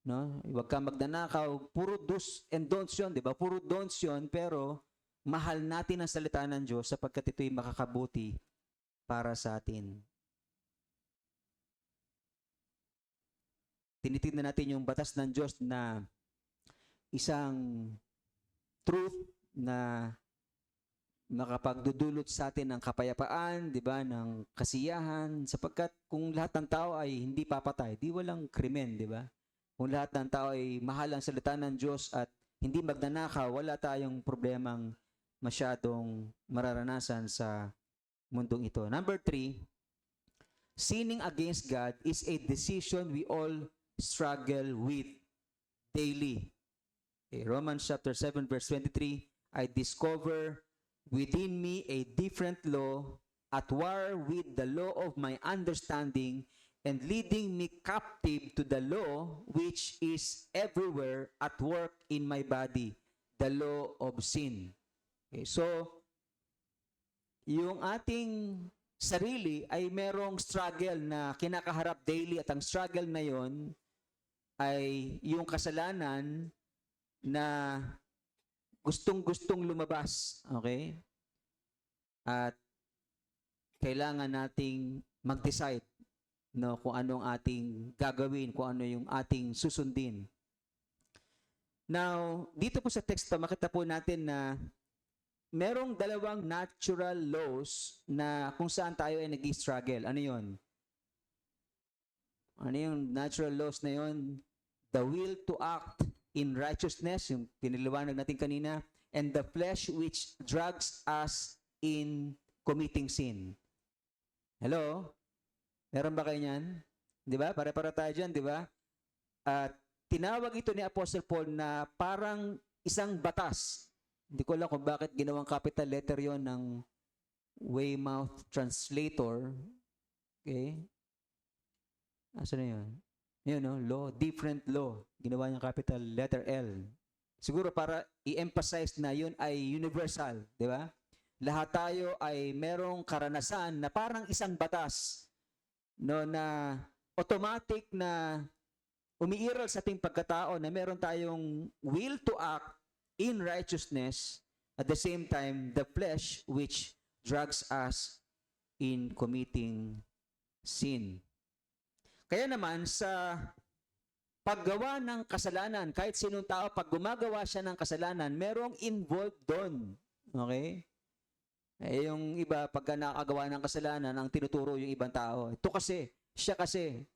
no? Huwag kang magnanakaw, puro do's and don'ts yun, di ba? Puro don'ts yun, pero mahal natin ang salita ng Diyos sapagkat ito'y makakabuti para sa atin. Tinitignan natin yung batas ng Diyos na isang truth na makapagdudulot sa atin ng kapayapaan, di ba, ng kasiyahan, sapagkat kung lahat ng tao ay hindi papatay, di walang krimen, di ba? kung lahat ng tao ay mahal ang salita ng Diyos at hindi magnanakaw, wala tayong problemang masyadong mararanasan sa mundong ito. Number 3, sinning against God is a decision we all struggle with daily. Okay, Romans chapter 7 verse 23, I discover within me a different law at war with the law of my understanding and leading me captive to the law which is everywhere at work in my body, the law of sin. Okay, so, yung ating sarili ay merong struggle na kinakaharap daily at ang struggle na yon ay yung kasalanan na gustong-gustong lumabas. Okay? At kailangan nating mag-decide no, kung anong ating gagawin, kung ano yung ating susundin. Now, dito po sa text, makita po natin na merong dalawang natural laws na kung saan tayo ay nag-struggle. Ano yun? Ano yung natural laws na yun? The will to act in righteousness, yung piniliwanag natin kanina, and the flesh which drags us in committing sin. Hello? Meron ba kayo niyan? Di ba? Pare-para tayo dyan, di ba? At tinawag ito ni Apostle Paul na parang isang batas. Hindi ko alam kung bakit ginawang capital letter yon ng Weymouth Translator. Okay? Asa na yun? Yun, no? Law, different law. Ginawa niyang capital letter L. Siguro para i-emphasize na yun ay universal. Di ba? Lahat tayo ay merong karanasan na parang isang batas no, na automatic na umiiral sa ating pagkatao na meron tayong will to act in righteousness, at the same time, the flesh which drags us in committing sin. Kaya naman sa paggawa ng kasalanan, kahit sinong tao, pag gumagawa siya ng kasalanan, merong involved doon. Okay? Eh, yung iba, pagka nakagawa ng kasalanan, ang tinuturo yung ibang tao. Ito kasi, siya kasi,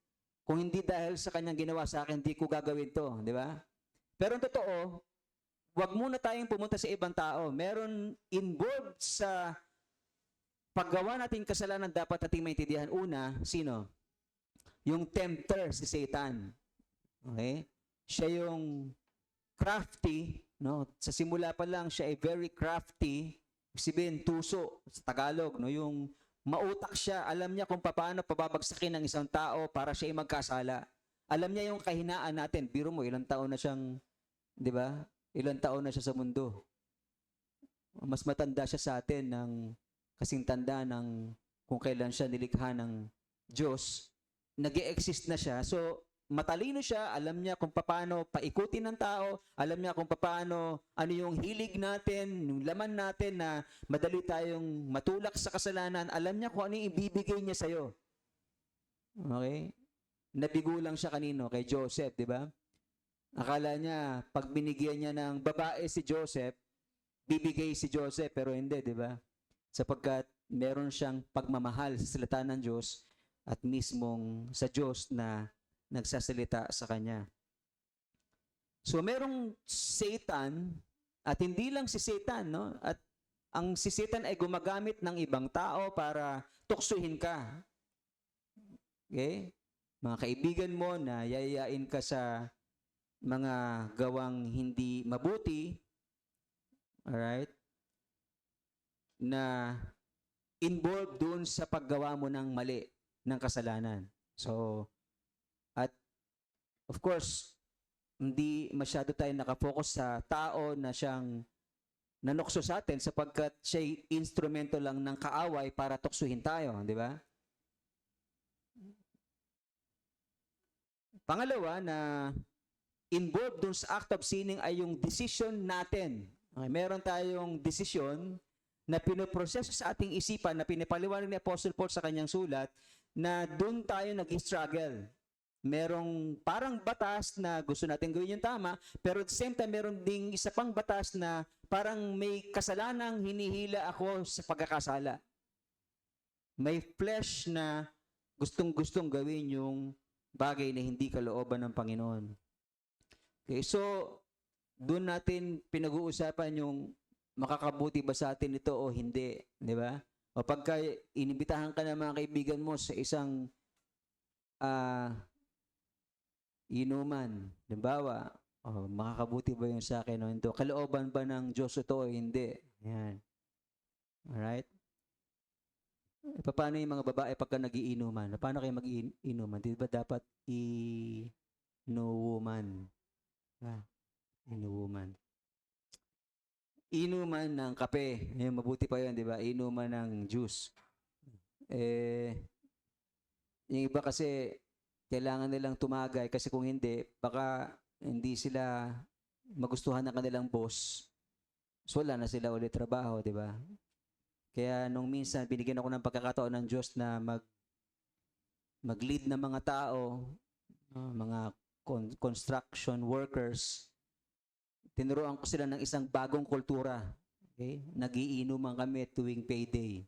kung hindi dahil sa kanyang ginawa sa akin, hindi ko gagawin to. Di ba? Pero ang totoo, wag muna tayong pumunta sa ibang tao. Meron involved sa paggawa natin kasalanan, dapat natin maintindihan. Una, sino? Yung tempter, si Satan. Okay? Siya yung crafty, no? Sa simula pa lang, siya ay very crafty. Sabihin, tuso sa Tagalog, no? Yung mautak siya, alam niya kung paano pababagsakin ng isang tao para siya ay magkasala. Alam niya yung kahinaan natin. Biro mo, ilang taon na siyang, di ba? Ilang taon na siya sa mundo. Mas matanda siya sa atin ng kasing tanda ng kung kailan siya nilikha ng Diyos. Nag-e-exist na siya. So, matalino siya, alam niya kung paano paikutin ng tao, alam niya kung paano, ano yung hilig natin, yung laman natin na madali tayong matulak sa kasalanan, alam niya kung ano yung ibibigay niya sa'yo. Okay? Nabigo lang siya kanino? Kay Joseph, di ba? Akala niya, pag binigyan niya ng babae si Joseph, bibigay si Joseph, pero hindi, di ba? Sapagkat meron siyang pagmamahal sa salita ng Diyos at mismong sa Diyos na nagsasalita sa kanya. So merong Satan, at hindi lang si Satan, no? At ang si Satan ay gumagamit ng ibang tao para tuksuhin ka. Okay? Mga kaibigan mo na yayayain ka sa mga gawang hindi mabuti, alright, na involved doon sa paggawa mo ng mali, ng kasalanan. So, at of course, hindi masyado tayo nakafocus sa tao na siyang nanukso sa atin sapagkat siya'y instrumento lang ng kaaway para tuksuhin tayo, di ba? Pangalawa na involved dun sa act of sinning ay yung decision natin. Okay, meron tayong decision na pinoproseso sa ating isipan na pinapaliwanag ni Apostle Paul sa kanyang sulat na dun tayo nag-struggle. Merong parang batas na gusto natin gawin yung tama, pero at the same time, meron ding isa pang batas na parang may kasalanang hinihila ako sa pagkakasala. May flesh na gustong-gustong gawin yung bagay na hindi kalooban ng Panginoon. Okay, so doon natin pinag-uusapan yung makakabuti ba sa atin ito o hindi, di ba? O pagka inibitahan ka ng mga kaibigan mo sa isang ah, inuman, halimbawa, makakabuti ba yun sa akin o hindi? Kalooban ba ng Diyos ito o hindi? Yan. Alright? Paano yung mga babae pagka nagiinuman? Paano kayo mag-inuman? Di ba dapat inuwoman? Inuwoman. Inuman ng kape. Yung mabuti pa yun, di ba? Inuman ng juice. Yung iba kasi kailangan nilang tumagay kasi kung hindi, baka hindi sila magustuhan ng kanilang boss. So wala na sila ulit trabaho, di ba? Kaya nung minsan, binigyan ako ng pagkakataon ng Diyos na mag-lead ng mga tao, mga construction workers. Tinuruan ko sila ng isang bagong kultura. Okay? Nagiinuman kami tuwing payday.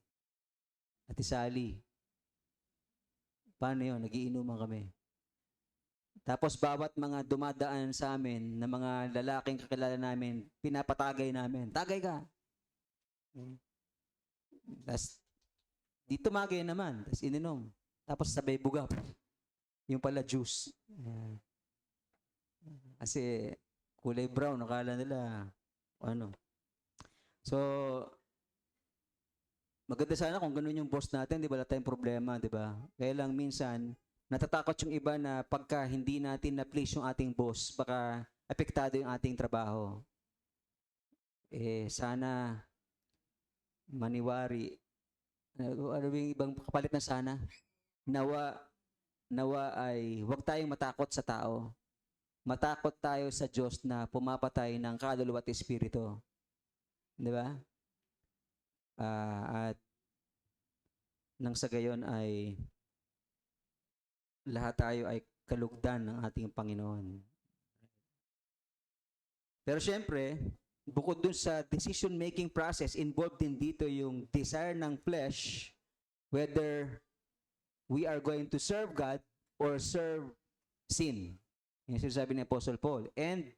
Ate Sally, paano yun? Nagiinuman kami. Tapos bawat mga dumadaan sa amin na mga lalaking kakilala namin, pinapatagay namin. Tagay ka! Tapos, di tumagay naman. Tapos ininom. Tapos sabay bugap. Yung pala juice. Kasi kulay brown, nakala nila, ano. So, maganda sana kung ganun yung boss natin, di ba? Wala tayong problema, di ba? Kaya lang minsan, natatakot yung iba na pagka hindi natin na-please yung ating boss, baka apektado yung ating trabaho. Sana maniwari. Ano yung ibang kapalit na sana? Nawa ay huwag tayong matakot sa tao. Matakot tayo sa Diyos na pumapatay ng kaluluwa at espiritu. Di ba? At nang sa gayon ay lahat tayo ay kalugdan ng ating Panginoon. Pero syempre, bukod dun sa decision-making process, involved din dito yung desire ng flesh, whether we are going to serve God or serve sin. Yung sinasabi ni Apostle Paul. And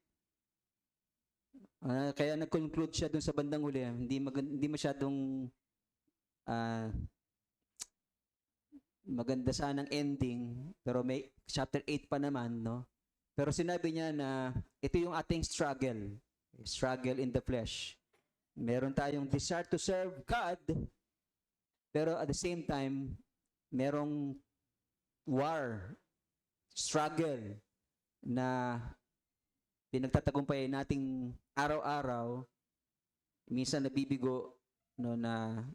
kaya nag-conclude siya dun sa bandang huli, hindi masyadong maganda sanang ending, pero may chapter 8 pa naman, no? Pero sinabi niya na ito yung ating struggle in the flesh. Meron tayong desire to serve God, pero at the same time, merong war, struggle na pinagtatagumpayan nating araw-araw, minsan nabibigo, no, na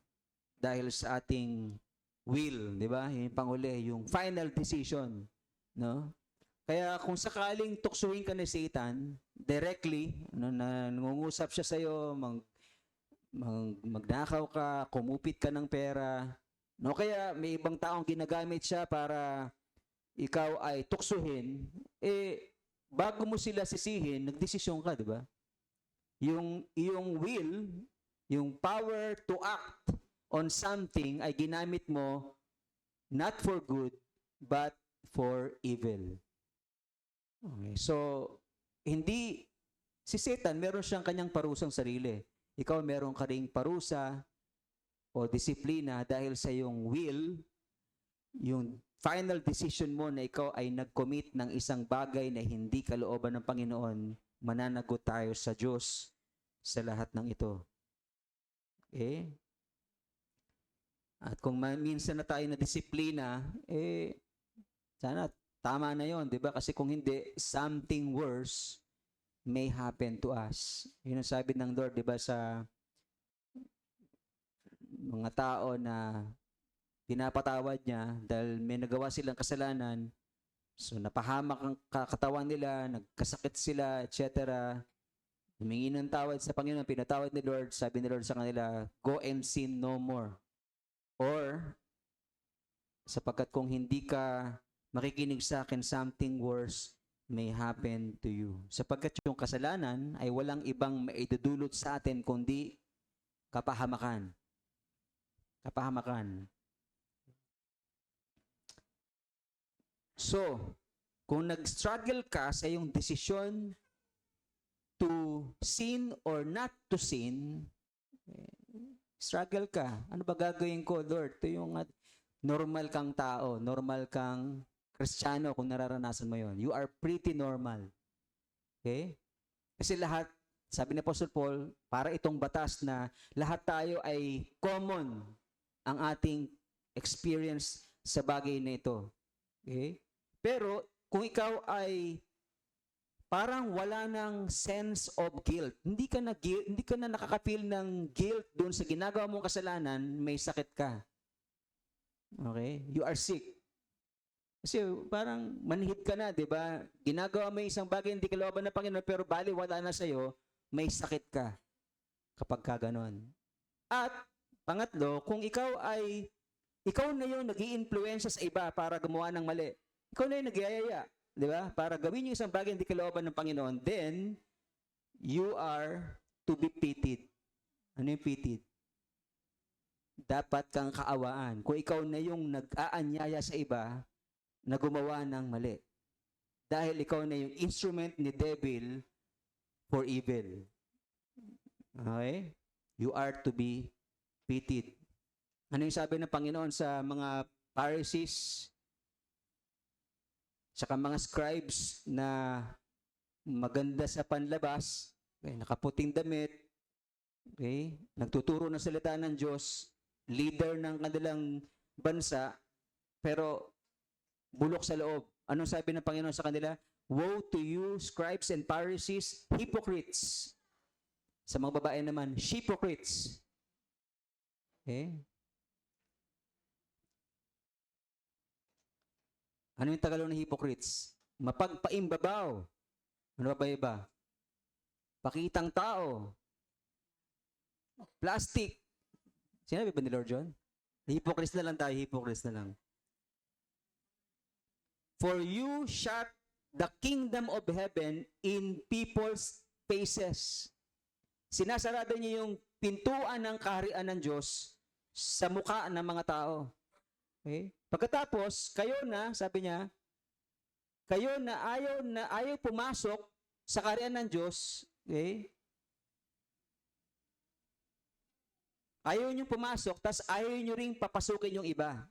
dahil sa ating will, di ba? Yung panghuli, yung final decision, no? Kaya kung sakaling tuksuhin ka ni Satan directly, no, na nangungusap siya sa iyo, magnakaw ka, kumupit ka ng pera, no, kaya may ibang taong ginagamit siya para ikaw ay tuksuhin, bago mo sila sisihin, nagdesisyon ka, di ba? Yung will, yung power to act on something ay ginamit mo not for good, but for evil. Okay. So, si Satan, meron siyang kanyang parusang sarili. Ikaw meron ka ring parusa o disiplina dahil sa iyong will, yung final decision mo na ikaw ay nag-commit ng isang bagay na hindi kalooban ng Panginoon, mananagot tayo sa Diyos sa lahat ng ito. Okay? At kung minsan na tayo na disiplina, sana tama na yon, di ba? Kasi kung hindi, something worse may happen to us. Yun ang sabi ng Lord, di ba, sa mga tao na pinapatawad niya dahil may nagawa silang kasalanan, so napahamak ang katawan nila, nagkasakit sila, etc. Humingi ng tawad sa Panginoon, pinatawad ni Lord, sabi ni Lord sa kanila, go and sin no more. Or, sapagkat kung hindi ka makikinig sa akin, something worse may happen to you. Sapagkat yung kasalanan ay walang ibang maidudulot sa atin kundi kapahamakan. Kapahamakan. So, kung nag-struggle ka sa iyong desisyon to sin or not to sin, struggle ka. Ano ba gagawin ko, Lord? Ito yung normal kang tao, normal kang Kristiyano kung nararanasan mo yon. You are pretty normal. Okay? Kasi lahat, sabi ni Apostle Paul, para itong batas na lahat tayo ay common ang ating experience sa bagay na ito. Okay? Pero kung ikaw ay parang wala ng sense of guilt, hindi ka na nakaka-feel ng guilt doon sa ginagawa mong kasalanan, may sakit ka. Okay? You are sick. Kasi parang manhid ka na, di ba? Ginagawa mo yung isang bagay, hindi ka looban ng Panginoon, pero bali wala na sa'yo, may sakit ka kapag ka ganon. At pangatlo, kung ikaw na yung nag-i-influensya sa iba para gumawa ng mali, ikaw na yung nagyayaya, di ba? Para gawin yung isang bagay, hindi ka looban ng Panginoon, then you are to be pitied. Ano yung pitied? Dapat kang kaawaan. Kung ikaw na yung nag-aanyaya sa iba na gumawa ng mali. Dahil ikaw na yung instrument ni devil for evil. Okay? You are to be pitied. Ano yung sabi ng Panginoon sa mga Pharisees, saka mga scribes na maganda sa panlabas, okay, nakaputing damit, okay, nagtuturo ng salita ng Diyos, leader ng kanilang bansa, pero bulok sa loob. Anong sabi ng Panginoon sa kanila? Woe to you, scribes and Pharisees, hypocrites. Sa mga babae naman, hypocrites. Okay? Ano yung Tagalog ng hypocrites? Mapagpaimbabaw. Ano ba iba? Pakitang tao. Plastic. Sinabi ba ni Lord John? Hypocrites na lang tayo, hypocrites na lang. For you shut the kingdom of heaven in people's faces. Sinasarado niyo yung pintuan ng kaharian ng Diyos sa mukha ng mga tao. Okay? Pagkatapos, kayo na, sabi niya, kayo na ayaw pumasok sa kaharian ng Diyos, okay? Ayaw nyo pumasok, tas ayaw nyo ring papasukin yung iba.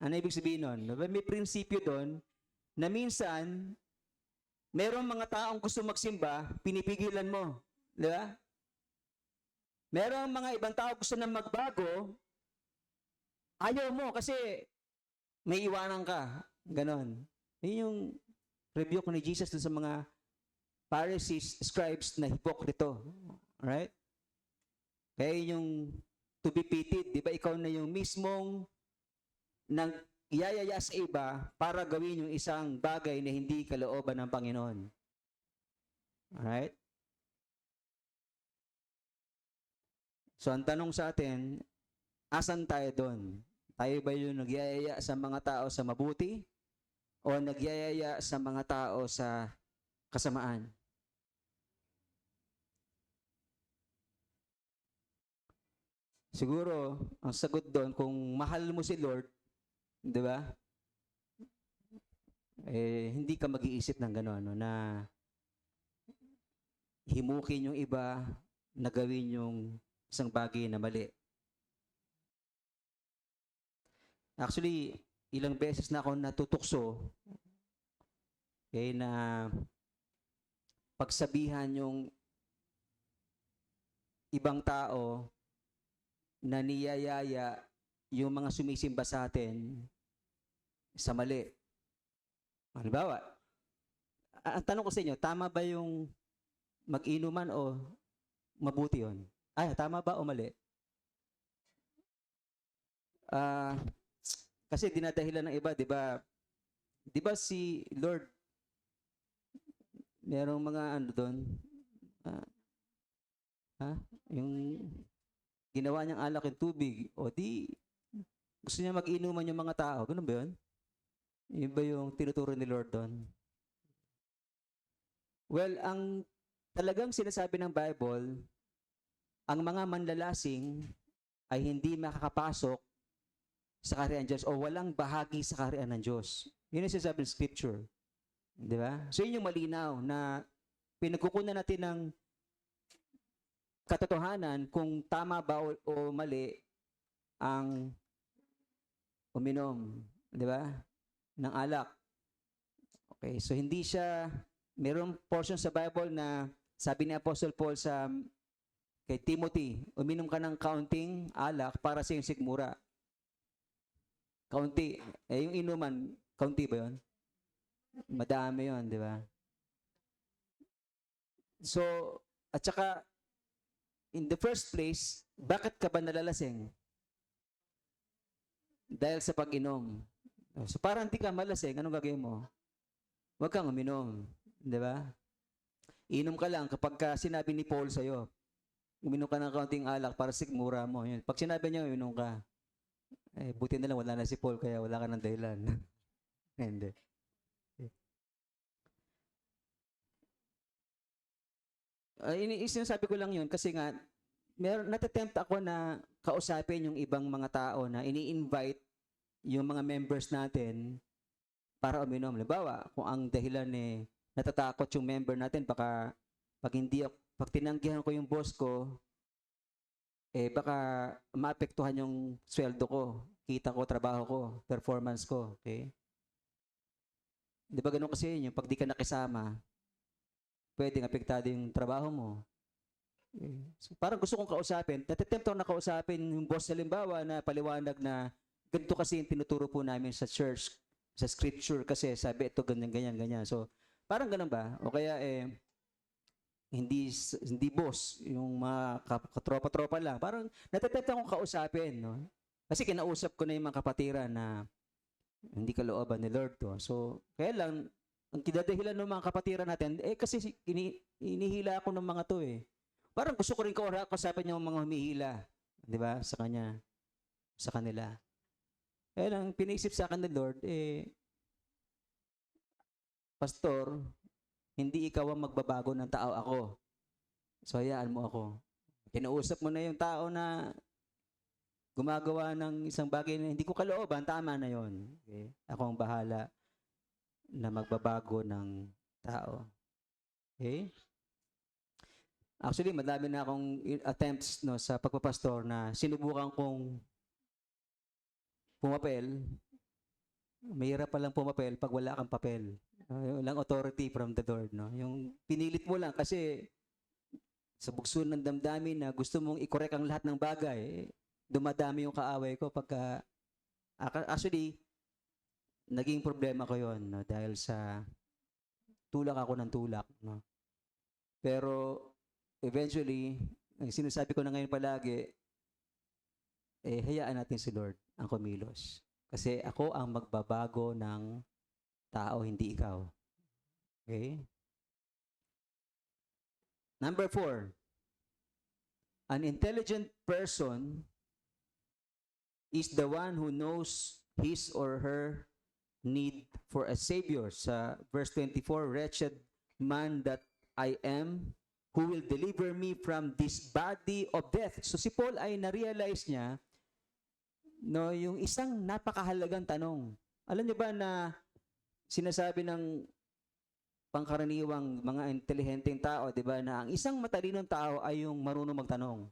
Ano ibig sabihin nun? May prinsipyo doon na minsan, merong mga taong gusto magsimba, pinipigilan mo. Di ba? Merong mga ibang tao gusto na magbago, ayaw mo kasi may iwanan ka. Ganon. Yun yung review ko ni Jesus dun sa mga Pharisees, scribes na hipokrito. Alright? Kaya yung to be pitied, di ba ikaw na yung mismong nang iyayaya sa iba para gawin yung isang bagay na hindi kalooban ng Panginoon. Alright? So, ang tanong sa atin, asan tayo doon? Tayo ba yung nagyayaya sa mga tao sa mabuti o nagyayaya sa mga tao sa kasamaan? Siguro, ang sagot doon, kung mahal mo si Lord, di ba? Hindi ka mag-iisip ng gano'n, no, na himukin yung iba, na gawin yung isang bagay na mali. Actually, ilang beses na ako natutukso na pagsabihan yung ibang tao na niyayaya yung mga sumisimba sa atin sa mali. Halimbawa, ang tanong ko sa inyo, tama ba yung mag-inuman o mabuti yun? Tama ba o mali? Kasi dinadahilan ng iba, di ba? Di ba si Lord, merong mga ano doon, yung ginawa niyang alak yung tubig, o di, gusto niya mag-inuman yung mga tao. Ganun ba yun? Yun ba yung tinuturo ni Lord doon? Well, ang talagang sinasabi ng Bible, ang mga manlalasing ay hindi makakapasok sa kaharian ng Diyos o walang bahagi sa kaharian ng Diyos. Yun ang sinasabi ng Scripture. Di ba? So yun yung malinaw na pinagkukunan natin ng katotohanan kung tama ba o mali ang uminom, di ba? Ng alak. Okay, so hindi siya, mayroong portion sa Bible na sabi ni Apostle Paul kay Timothy, uminom ka ng kaunting alak para sa iyong sikmura. Kaunti. Yung inuman, kaunti ba yun? Madami yun, di ba? So, at saka, in the first place, bakit ka ba nalalasing? Dahil sa pag-inom. So, para hindi ka malasing, anong gagawin mo? Huwag kang uminom. Di ba? Inom ka lang kapag sinabi ni Paul sa'yo, uminom ka ng kaunting alak para sikmura mo. Yun. Pag sinabi niya, uminom ka. Buti na lang, wala na si Paul, kaya wala ka ng dahilan. Hindi. Sinasabi ko lang yun kasi nga, natatempt ako na kausapin yung ibang mga tao na ini-invite yung mga members natin para uminom. Halimbawa, kung ang dahilan natatakot yung member natin, baka pag tinanggihan ko yung boss ko, baka maapektuhan yung sweldo ko, kita ko, trabaho ko, performance ko. Okay? Di ba ganun kasi yun, yung pag di ka nakisama, pwedeng apektado yung trabaho mo. Okay. So, parang gusto kong kausapin, natitempt ako na kausapin yung boss halimbawa na paliwanag na ganito kasi yung tinuturo po namin sa church, sa scripture kasi sabi ito ganyan, ganyan, ganyan. So, parang ganun ba? O kaya hindi boss, yung mga katropa-tropa lang. Parang natatempt akong kausapin, no? Kasi kinausap ko na yung mga kapatiran na hindi kalooban ni Lord to. So, kaya lang, ang kidadahilan ng mga kapatiran natin, kasi inihila ako ng mga to Parang gusto ko rin kausapin yung mga humihila, di ba, sa kanya, sa kanila. Kaya lang, pinaisip sa akin ni Lord, Pastor, hindi ikaw ang magbabago ng tao, ako. So, hayaan mo ako. Kinausap mo na yung tao na gumagawa ng isang bagay na hindi ko kalooban, tama na yon. Okay? Ako ang bahala na magbabago ng tao. Okay? Actually, madami na akong attempts sa pagpapastor na sinubukan kong pumapel. Mahirap palang pumapel pag wala kang papel. Walang authority from the Lord. No? Yung pinilit mo lang kasi sa bugso ng damdamin na gusto mong i-correct ang lahat ng bagay, dumadami yung kaaway ko pagka actually, naging problema ko yon, no? Dahil sa tulak ako ng tulak. No? Pero eventually, ang sinasabi ko na ngayon palagi, hayaan natin si Lord ang kumilos. Kasi ako ang magbabago ng tao, hindi ikaw. Okay? Number 4, an intelligent person is the one who knows his or her need for a savior. Sa verse 24, wretched man that I am, who will deliver me from this body of death. So si Paul ay na-realize niya yung isang napakahalagang tanong. Alam niyo ba na sinasabi ng pangkaraniwang mga intelihenteng tao, di ba, na ang isang matalinong tao ay yung marunong magtanong.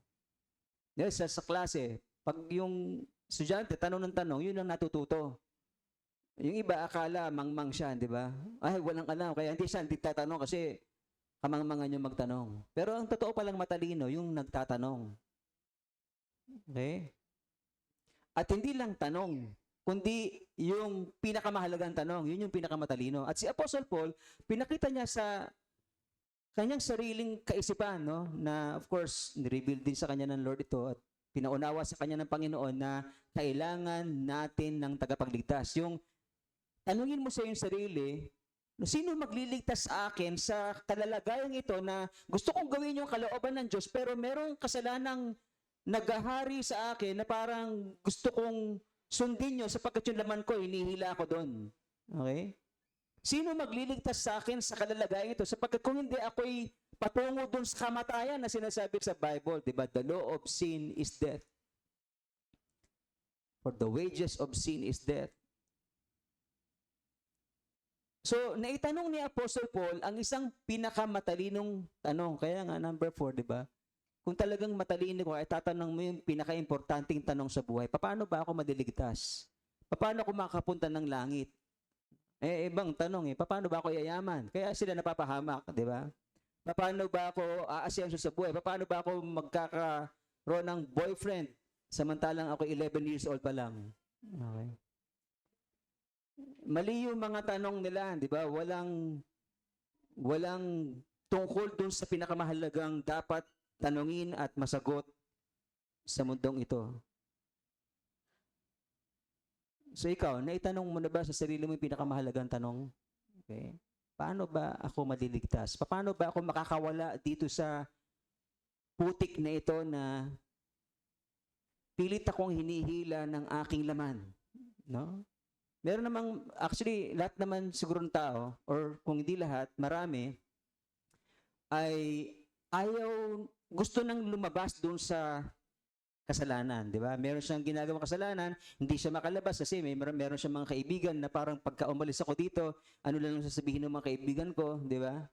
Yes, sa klase, pag yung estudyante tanong ng tanong, yun ang natututo. Yung iba akala mangmang siya, di ba? Ay, walang alam, kaya hindi siya tatanong kasi kamangmangan yung magtanong. Pero ang totoo palang matalino, yung nagtatanong. Okay? At hindi lang tanong, kundi yung pinakamahalagang tanong, yun yung pinakamatalino. At si Apostle Paul, pinakita niya sa kanyang sariling kaisipan, no? Na of course, nireveal din sa kanya ng Lord ito at pinaunawa sa kanya ng Panginoon na kailangan natin ng tagapagligtas. Yung tanungin mo sa iyong sarili, sino magliligtas sa akin sa kalalagayang ito na gusto kong gawin yung kalooban ng Diyos pero merong kasalanang naghahari sa akin na parang gusto kong sundin nyo sapagkat yung laman ko, hinihila ako doon. Okay? Sino magliligtas sa akin sa kalalagayang ito? Sapagkat kung hindi ako'y patungo doon sa kamatayan na sinasabi sa Bible, diba? The law of sin is death. For the wages of sin is death. So, naitanong ni Apostle Paul ang isang pinakamatalinong tanong. Kaya nga, number 4, di ba? Kung talagang matalino ko, ay tatanong mo yung pinaka-importanting tanong sa buhay. Paano ba ako madiligtas? Paano ako makapunta ng langit? Ibang tanong paano ba ako yayaman? Kaya sila napapahamak, di ba? Paano ba ako aasenso sa buhay? Paano ba ako magkakaroon ng boyfriend? Samantalang ako 11 years old pa lang. Okay. Mali yung mga tanong nila, di ba? Walang tungkol dun sa pinakamahalagang dapat tanungin at masagot sa mundong ito. So ikaw, naitanong mo na ba sa sarili mo yung pinakamahalagang tanong? Okay. Paano ba ako maliligtas? Paano ba ako makakawala dito sa putik na ito na pilit akong hinihila ng aking laman? No? Meron namang, actually, lahat naman siguro ng tao, or kung hindi lahat, marami, ay ayaw, gusto nang lumabas doon sa kasalanan, di ba? Meron siyang ginagawang kasalanan, hindi siya makalabas kasi meron siyang mga kaibigan na parang pagka umalis ako dito, ano lang sasabihin ng mga kaibigan ko, di ba?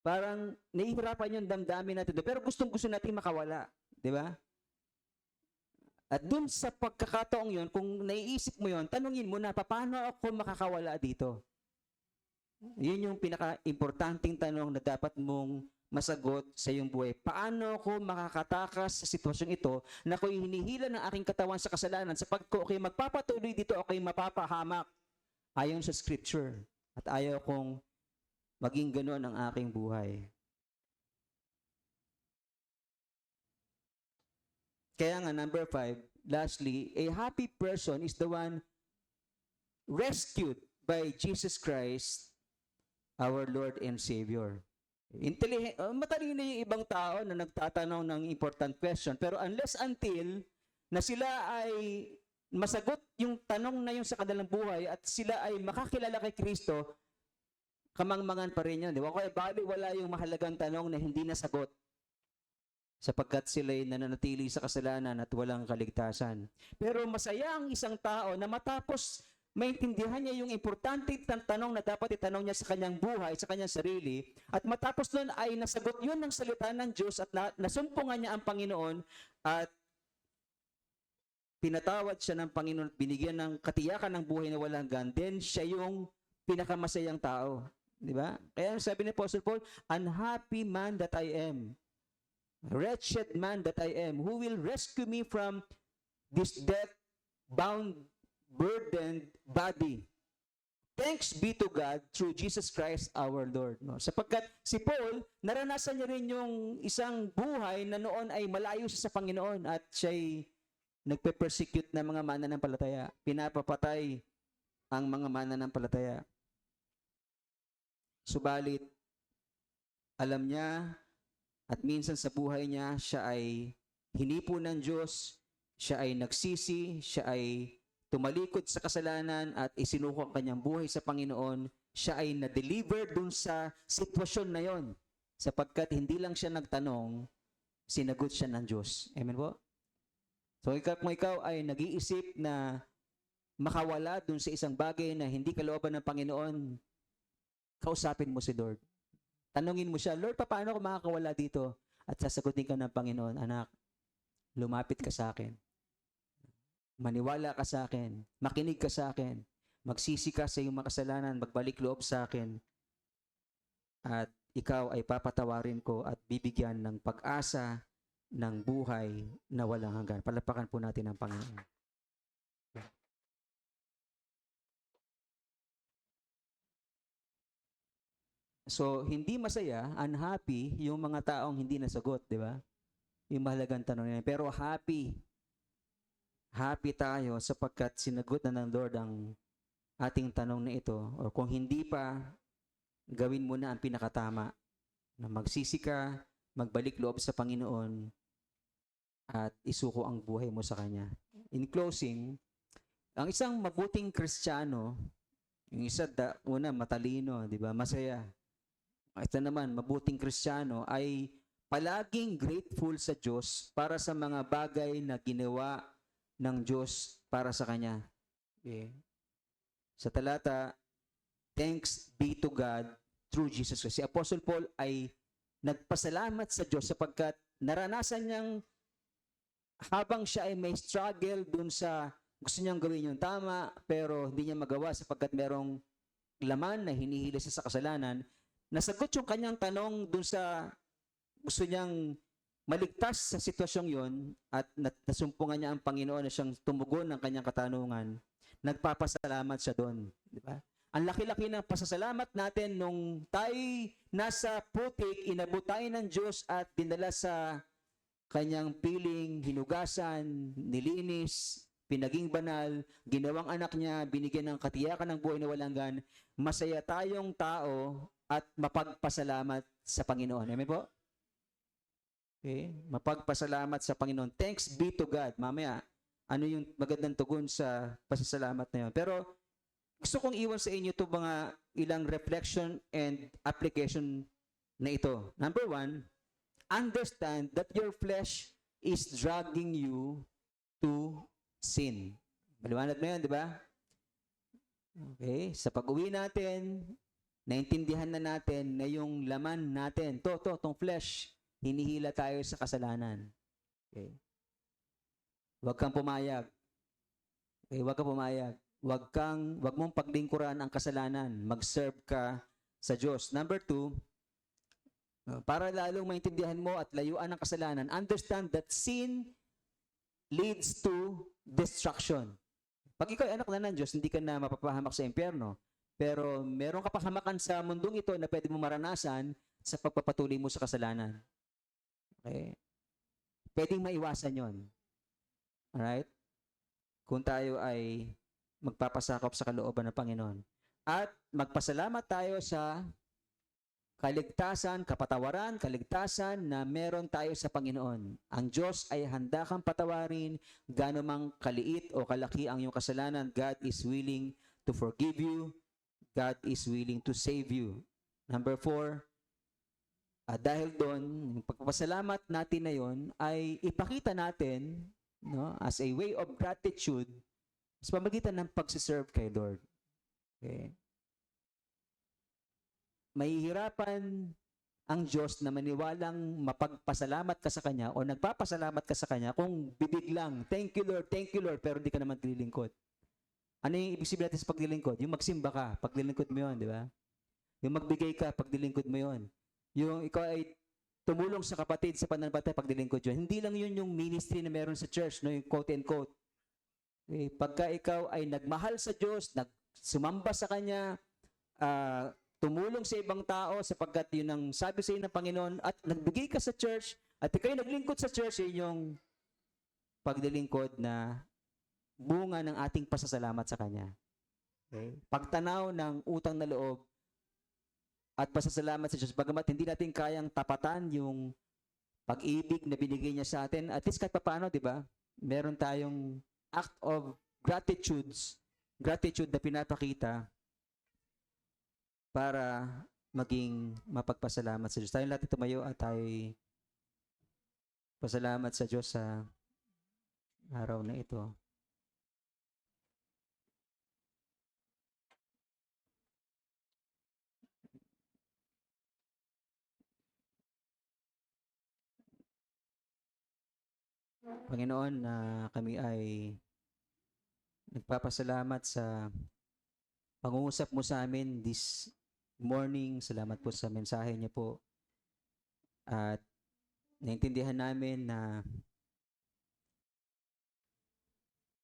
Parang nahihirapan yung damdamin natin doon, pero gustong-gusto natin makawala, di ba? At dun sa pagkakataong yon, kung naiisip mo yon, tanungin mo na, paano ako makakawala dito? Yun yung pinaka-importanting tanong na dapat mong masagot sa iyong buhay. Paano ako makakatakas sa sitwasyong ito na ako'y hinihila ng aking katawan sa kasalanan sapagkat ako'y magpapatuloy dito, ako'y mapapahamak ayon sa Scripture. At ayaw kong maging ganoon ang aking buhay. Kaya nga, number 5, lastly, a happy person is the one rescued by Jesus Christ, our Lord and Savior. Matalino yung ibang tao na nagtatanong ng important question, pero unless until na sila ay masagot yung tanong na yun sa kanilang buhay at sila ay makakilala kay Kristo, kamangmangan pa rin yun. Di ba? Kaya bali wala yung mahalagang tanong na hindi nasagot sapagkat sila'y nananatili sa kasalanan at walang kaligtasan. Pero masaya ang isang tao na matapos maintindihan niya yung importante tanong na dapat itanong niya sa kanyang buhay, sa kanyang sarili, at matapos nun ay nasagot yun ng salita ng Diyos at nasumpungan niya ang Panginoon at pinatawad siya ng Panginoon at binigyan ng katiyakan ng buhay na walang hanggan, then siya yung pinakamasayang tao. Di ba? Kaya sabi ni Apostle Paul, unhappy man that I am, wretched man that I am, who will rescue me from this death-bound, burdened body? Thanks be to God through Jesus Christ our Lord. No? Sapagkat si Paul, naranasan niya rin yung isang buhay na noon ay malayo siya sa Panginoon at siya'y nagpe-persecute ng mga mananampalataya. Pinapapatay ang mga mananampalataya. Subalit, alam niya at minsan sa buhay niya, siya ay hinipo ng Diyos, siya ay nagsisi, siya ay tumalikod sa kasalanan at isinuko ang kanyang buhay sa Panginoon. Siya ay na-deliver dun sa sitwasyon na yon. Sapagkat hindi lang siya nagtanong, sinagot siya ng Diyos. Amen po? So kung ikaw ay nag-iisip na makawala dun sa isang bagay na hindi kalooban ng Panginoon, kausapin mo si Lord. Tanungin mo siya, Lord, paano ako makakawala dito? At sasagutin ka ng Panginoon, anak, lumapit ka sa akin. Maniwala ka sa akin. Makinig ka sa akin. Magsisi ka sa iyong makasalanan. Magbalik loob sa akin. At ikaw ay papatawarin ko at bibigyan ng pag-asa ng buhay na walang hanggan. Palapakan po natin ang Panginoon. So, hindi masaya, unhappy, yung mga taong hindi nasagot, di ba? Yung mahalagang tanong niya. Pero happy. Happy tayo sapagkat sinagot na ng Lord ang ating tanong na ito. O kung hindi pa, gawin mo na ang pinakatama. Na magsisi ka, magbalik loob sa Panginoon, at isuko ang buhay mo sa Kanya. In closing, ang isang mabuting Kristiyano, yung isa, una, matalino, di ba? Masaya. Ito naman, mabuting Kristiyano ay palaging grateful sa Diyos para sa mga bagay na ginawa ng Diyos para sa Kanya. Okay. Sa talata Thanks be to God through Jesus Christ. Si Apostle Paul ay nagpasalamat sa Diyos sapagkat naranasan niyang habang siya ay may struggle dun sa gusto niyang gawin yung tama pero hindi niya magawa sapagkat merong laman na hinihila siya sa kasalanan, nasagot yung kanyang tanong dun sa gusto niyang maligtas sa sitwasyong yon at nasumpungan niya ang Panginoon na siyang tumugon ng kanyang katanungan, nagpapasalamat siya doon. Di ba? Ang laki-laki ng pasasalamat natin nung tayo nasa putik, inabot tayo ng Diyos at dinala sa kanyang piling, hinugasan, nilinis, pinaging banal, ginawang anak niya, binigyan ng katiyakan ng buhay na walang hanggan. Masaya tayong tao at mapagpasalamat sa Panginoon. Amen po? Okay? Mapagpasalamat sa Panginoon. Thanks be to God. Mamaya, ano yung magandang tugon sa pasasalamat na yun. Pero gusto kong iwan sa inyo ito mga ilang reflection and application na ito. Number 1, understand that your flesh is dragging you to sin. Maliwanag na yun, di ba? Okay, sa pag-uwi natin, naintindihan na natin na yung laman natin, tong flesh, hinihila tayo sa kasalanan. Okay. Huwag kang pumayag. Okay, huwag kang pumayag. Huwag mong paglingkuran ang kasalanan. Mag-serve ka sa Diyos. Number 2, para lalong maintindihan mo at layuan ang kasalanan, understand that sin leads to destruction. Pag ikaw ay anak na ng Diyos, hindi ka na mapapahamak sa impyerno. Pero meron kapahamakan sa mundong ito na pwede mo maranasan sa pagpapatuloy mo sa kasalanan. Okay? Pwedeng maiwasan yon. Alright? Kung tayo ay magpapasakop sa kalooban ng Panginoon. At magpasalamat tayo sa kaligtasan, kapatawaran, kaligtasan na meron tayo sa Panginoon. Ang Diyos ay handa kang patawarin, gaano mang kaliit o kalaki ang iyong kasalanan. God is willing to forgive you. God is willing to save you. Number 4, dahil doon, yung pagpapasalamat natin na yon ay ipakita natin, no, as a way of gratitude sa pamagitan ng pagsiserve kay Lord. Okay? Mahihirapan ang Diyos na maniwalang mapagpasalamat ka sa Kanya o nagpapasalamat ka sa Kanya kung bibig lang, thank you Lord, pero di ka naman paglilingkod. Ano yung ibig sabihin natin sa paglilingkod? Yung magsimba ka, paglilingkod mo yun, di ba? Yung magbigay ka, paglilingkod mo yun. Yung ikaw ay tumulong sa kapatid sa pananampalataya, paglilingkod yun. Hindi lang yun yung ministry na meron sa church, no? Yung quote and quote. Okay, pagka ikaw ay nagmahal sa Diyos, sumamba sa Kanya, tumulong sa ibang tao sapagkat yun ang sabi sa iyo ng Panginoon at nagbigay ka sa church at ikaw ay naglingkod sa church, yun yung paglilingkod na bunga ng ating pasasalamat sa Kanya. Okay? Pagtanaw ng utang na loob at pasasalamat sa Diyos, bagamat hindi natin kayang tapatan yung pag-ibig na binigay niya sa atin, at least kahit paano, di ba? Meron tayong act of gratitude na pinapakita para maging mapagpasalamat sa Diyos. Tayo lahat tumayo at tayo pasalamat sa Diyos sa araw na ito. Panginoon, na kami ay nagpapasalamat sa pangungusap mo sa amin this morning. Salamat po sa mensahe niyo po. At naintindihan namin na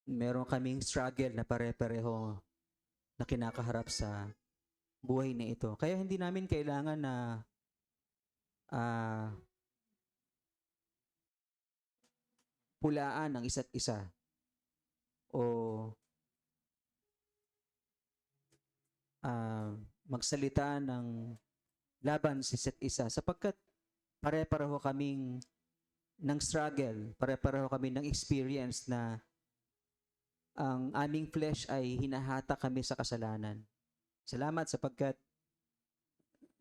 meron kaming struggle na pare-pareho na kinakaharap sa buhay na ito. Kaya hindi namin kailangan na pulaan ang isa't isa o magsalita ng laban sa isa't isa sapagkat pare-pareho kaming ng struggle, pare-pareho kami ng experience na ang aming flesh ay hinahata kami sa kasalanan. Salamat sapagkat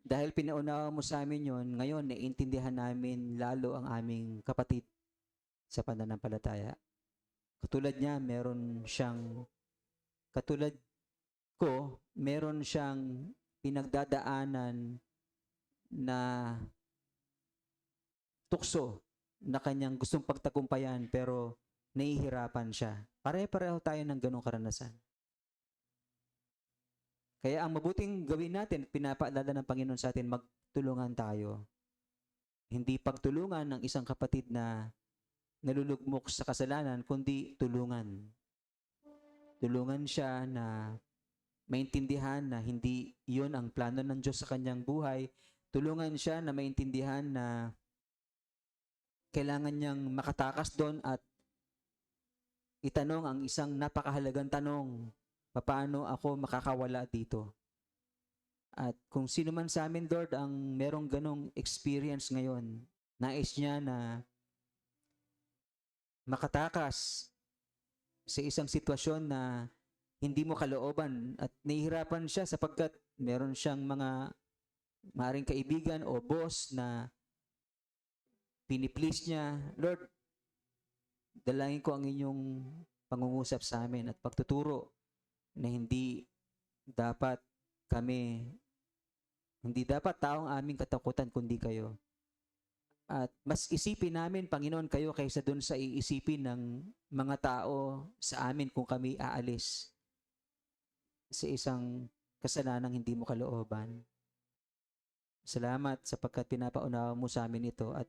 dahil pinaunawa mo sa amin yon, ngayon naiintindihan namin lalo ang aming kapatid sa pananampalataya. Katulad niya, meron siyang katulad ko, meron siyang pinagdadaanan na tukso na kanyang gustong pagtagumpayan pero nahihirapan siya. Pare-pareho tayo ng ganong karanasan. Kaya ang mabuting gawin natin, pinapaalala ng Panginoon sa atin, magtulungan tayo. Hindi pagtulungan ng isang kapatid na nalulugmok sa kasalanan, kundi tulungan. Tulungan siya na maintindihan na hindi iyon ang plano ng Diyos sa kanyang buhay. Tulungan siya na maintindihan na kailangan niyang makatakas doon at itanong ang isang napakahalagang tanong, paano ako makakawala dito? At kung sino man sa amin, Lord, ang merong ganong experience ngayon, nais niya na makatakas sa isang sitwasyon na hindi mo kalooban at nahihirapan siya sapagkat meron siyang mga maaring kaibigan o boss na piniplease niya. Lord, dalangin ko ang inyong pangungusap sa amin at pagtuturo na hindi dapat taong aming katakutan kundi kayo. At mas isipin namin, Panginoon, kayo kaysa dun sa iisipin ng mga tao sa amin kung kami aalis sa isang kasalanang hindi mo kalooban. Salamat sapagkat pinapaunawa mo sa amin ito at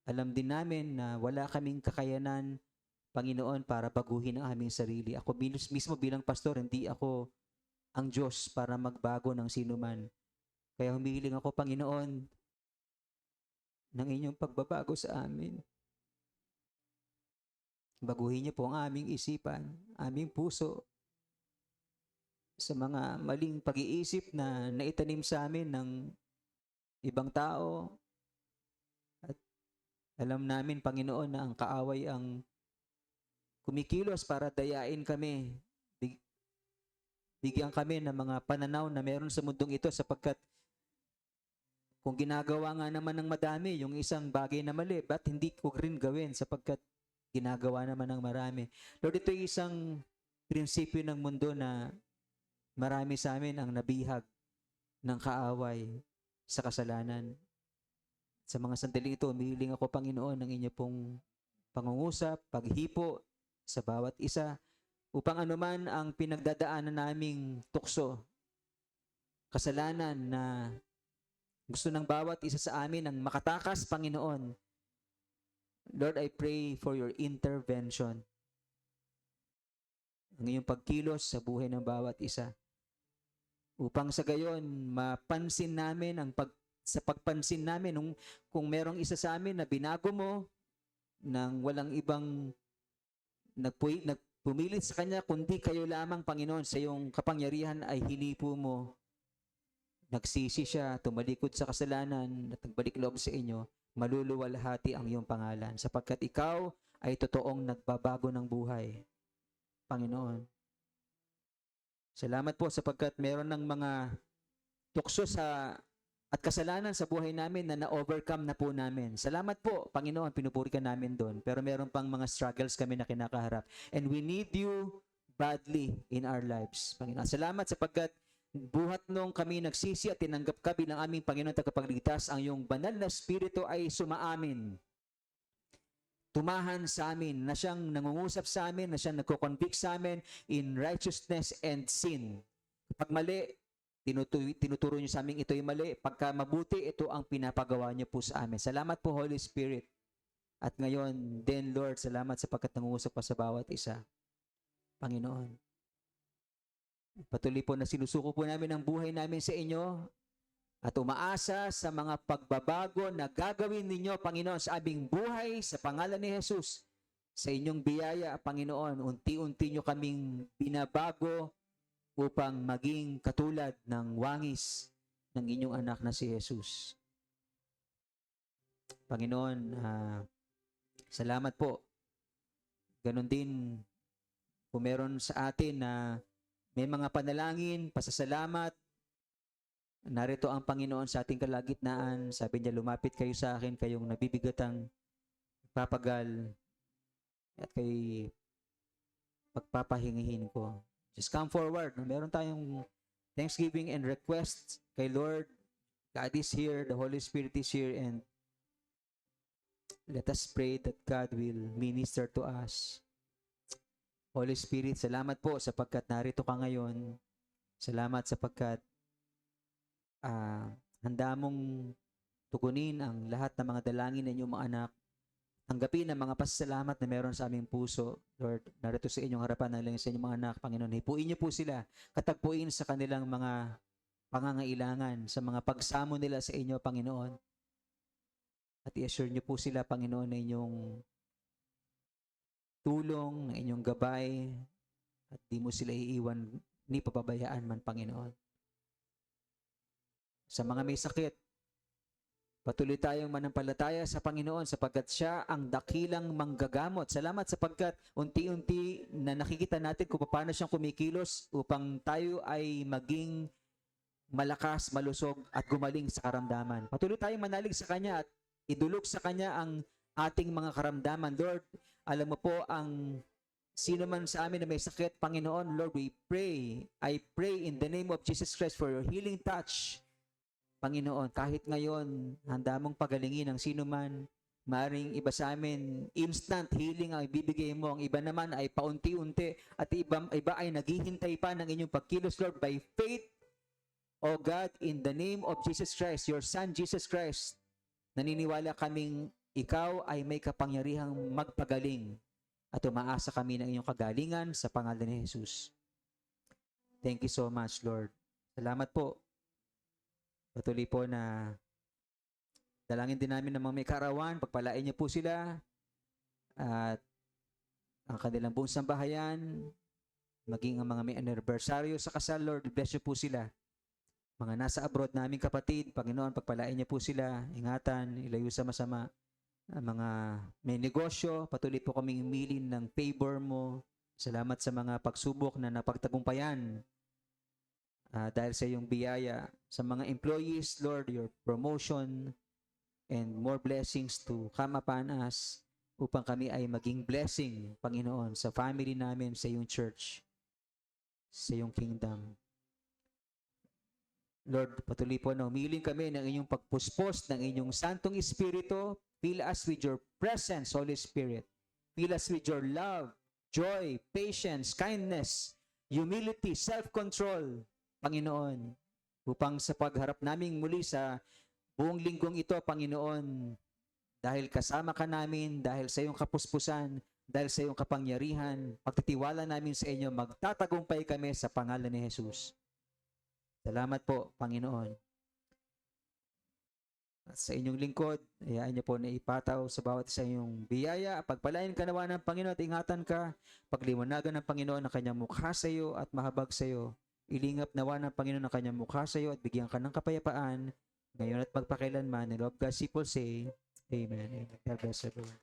alam din namin na wala kaming kakayanan, Panginoon, para baguhin ang aming sarili. Ako mismo bilang pastor, hindi ako ang Diyos para magbago ng sinuman. Kaya humihiling ako, Panginoon, ng inyong pagbabago sa amin. Baguhin niyo po ang aming isipan, aming puso, sa mga maling pag-iisip na naitanim sa amin ng ibang tao. At alam namin, Panginoon, na ang kaaway ang kumikilos para dayain kami. Bigyan kami ng mga pananaw na meron sa mundong ito sapagkat kung ginagawa nga naman ng madami yung isang bagay na mali, ba't hindi ko rin gawin sapagkat ginagawa naman ng marami. Lord, ito yung isang prinsipyo ng mundo na marami sa amin ang nabihag ng kaaway sa kasalanan. Sa mga sandaling ito, umihiling ako, Panginoon, ng inyo pong pangungusap, paghipo sa bawat isa, upang anuman ang pinagdadaanan naming tukso, kasalanan na gusto ng bawat isa sa amin ang makatakas, Panginoon. Lord, I pray for your intervention. Ang iyong pagkilos sa buhay ng bawat isa. Upang sa gayon, mapansin namin sa pagpansin namin kung merong isa sa amin na binago mo nang walang ibang nagpumilit sa kanya, kundi kayo lamang, Panginoon, sa iyong kapangyarihan ay hinipo mo. Nagsisi siya, tumalikod sa kasalanan at nagbalik loob sa inyo, maluluwalhati ang iyong pangalan sapagkat ikaw ay totoong nagbabago ng buhay, Panginoon. Salamat po sapagkat meron ng mga tukso at kasalanan sa buhay namin na na-overcome na po namin. Salamat po, Panginoon, pinupuri ka namin doon. Pero meron pang mga struggles kami na kinakaharap. And we need you badly in our lives, Panginoon. Salamat sapagkat buhat nung kami nagsisi at tinanggap ka bilang aming Panginoon tagapagligtas, ang iyong banal na Espiritu ay sumaamin. Tumahan sa amin, na siyang nangungusap sa amin, na siyang nagko-convict sa amin in righteousness and sin. Kapag mali, tinuturo niyo sa amin ito'y mali. Pagka mabuti, ito ang pinapagawa niyo po sa amin. Salamat po, Holy Spirit. At ngayon, then Lord, salamat sapagkat nangungusap pa sa bawat isa. Panginoon, patuloy po na sinusuko po namin ang buhay namin sa inyo at umaasa sa mga pagbabago na gagawin ninyo, Panginoon, sa aming buhay, sa pangalan ni Jesus. Sa inyong biyaya, Panginoon, unti-unti nyo kaming binabago upang maging katulad ng wangis ng inyong anak na si Jesus. Panginoon, salamat po. Ganon din, kung meron sa atin na may mga panalangin, pasasalamat, narito ang Panginoon sa ating kalagitnaan. Sabi niya, lumapit kayo sa akin, kayong nabibigatang papagal at kay pagpapahingihin ko. Just come forward. Meron tayong thanksgiving and requests kay Lord. God is here, the Holy Spirit is here, and let us pray that God will minister to us. Holy Spirit, salamat po sapagkat narito ka ngayon. Salamat sapagkat handa mong tugunin ang lahat ng mga dalangin ng inyong mga anak. Tanggapin ang mga pasasalamat na meron sa aming puso. Lord, narito sa inyong harapan na lang sa inyong mga anak, Panginoon. Hipuin niyo po sila, katagpuin sa kanilang mga pangangailangan, sa mga pagsamo nila sa inyo, Panginoon. At i-assure niyo po sila, Panginoon, na inyong tulong, na inyong gabay, at di mo sila iiwan ni pababayaan man, Panginoon. Sa mga may sakit, patuloy tayong manampalataya sa Panginoon sapagkat siya ang dakilang manggagamot. Salamat sapagkat unti-unti na nakikita natin kung paano siyang kumikilos upang tayo ay maging malakas, malusog at gumaling sa karamdaman. Patuloy tayong manalig sa Kanya at idulog sa Kanya ang ating mga karamdaman. Lord, alam mo po ang sino man sa amin na may sakit, Panginoon, Lord, we pray. I pray in the name of Jesus Christ for your healing touch. Panginoon, kahit ngayon, handa mong pagalingin ang sino man, maaaring iba sa amin, instant healing ang ibibigay mo. Ang iba naman ay paunti-unti at iba ay naghihintay pa ng inyong pagkilos, Lord, by faith. O God, in the name of Jesus Christ, your Son, Jesus Christ, naniniwala kaming ikaw ay may kapangyarihang magpagaling at umaasa kami ng inyong kagalingan sa pangalan ni Jesus. Thank you so much, Lord. Salamat po. Patuloy po na dalangin din namin ng mga may kaarawan, pagpalain niyo po sila at ang kanilang buong sambahayan, maging ang mga may anibersaryo sa kasal, Lord, bless niyo po sila. Mga nasa abroad naming kapatid, Panginoon, pagpalain niyo po sila, ingatan, ilayo sa masama. Ang mga may negosyo, patuloy po kaming humilin ng favor mo. Salamat sa mga pagsubok na napagtagumpayan dahil sa iyong biyaya. Sa mga employees, Lord, your promotion and more blessings to come upon us upang kami ay maging blessing, Panginoon, sa family namin, sa iyong church, sa iyong kingdom. Lord, patuloy po na humiling kami ng inyong pagpuspos ng inyong Santong Espiritu. Fill us with your presence, Holy Spirit. Fill us with your love, joy, patience, kindness, humility, self-control, Panginoon, upang sa pagharap naming muli sa buong linggong ito, Panginoon, dahil kasama ka namin, dahil sa iyong kapuspusan, dahil sa iyong kapangyarihan, pagtitiwala namin sa inyo, magtatagumpay kami sa pangalan ni Jesus. Salamat po, Panginoon. At sa inyong lingkod, hayaan niyo po na ipataw sa bawat isa yung biyaya. Pagpalain ka nawa ng Panginoon at ingatan ka. Pagliwanagan ng Panginoon ang kanyang mukha sa iyo at mahabag sa iyo. Ilingap nawa ng Panginoon ang kanyang mukha sa iyo at bigyan ka ng kapayapaan ngayon at magpakailanman. In love, God's people say, Amen. God bless everyone.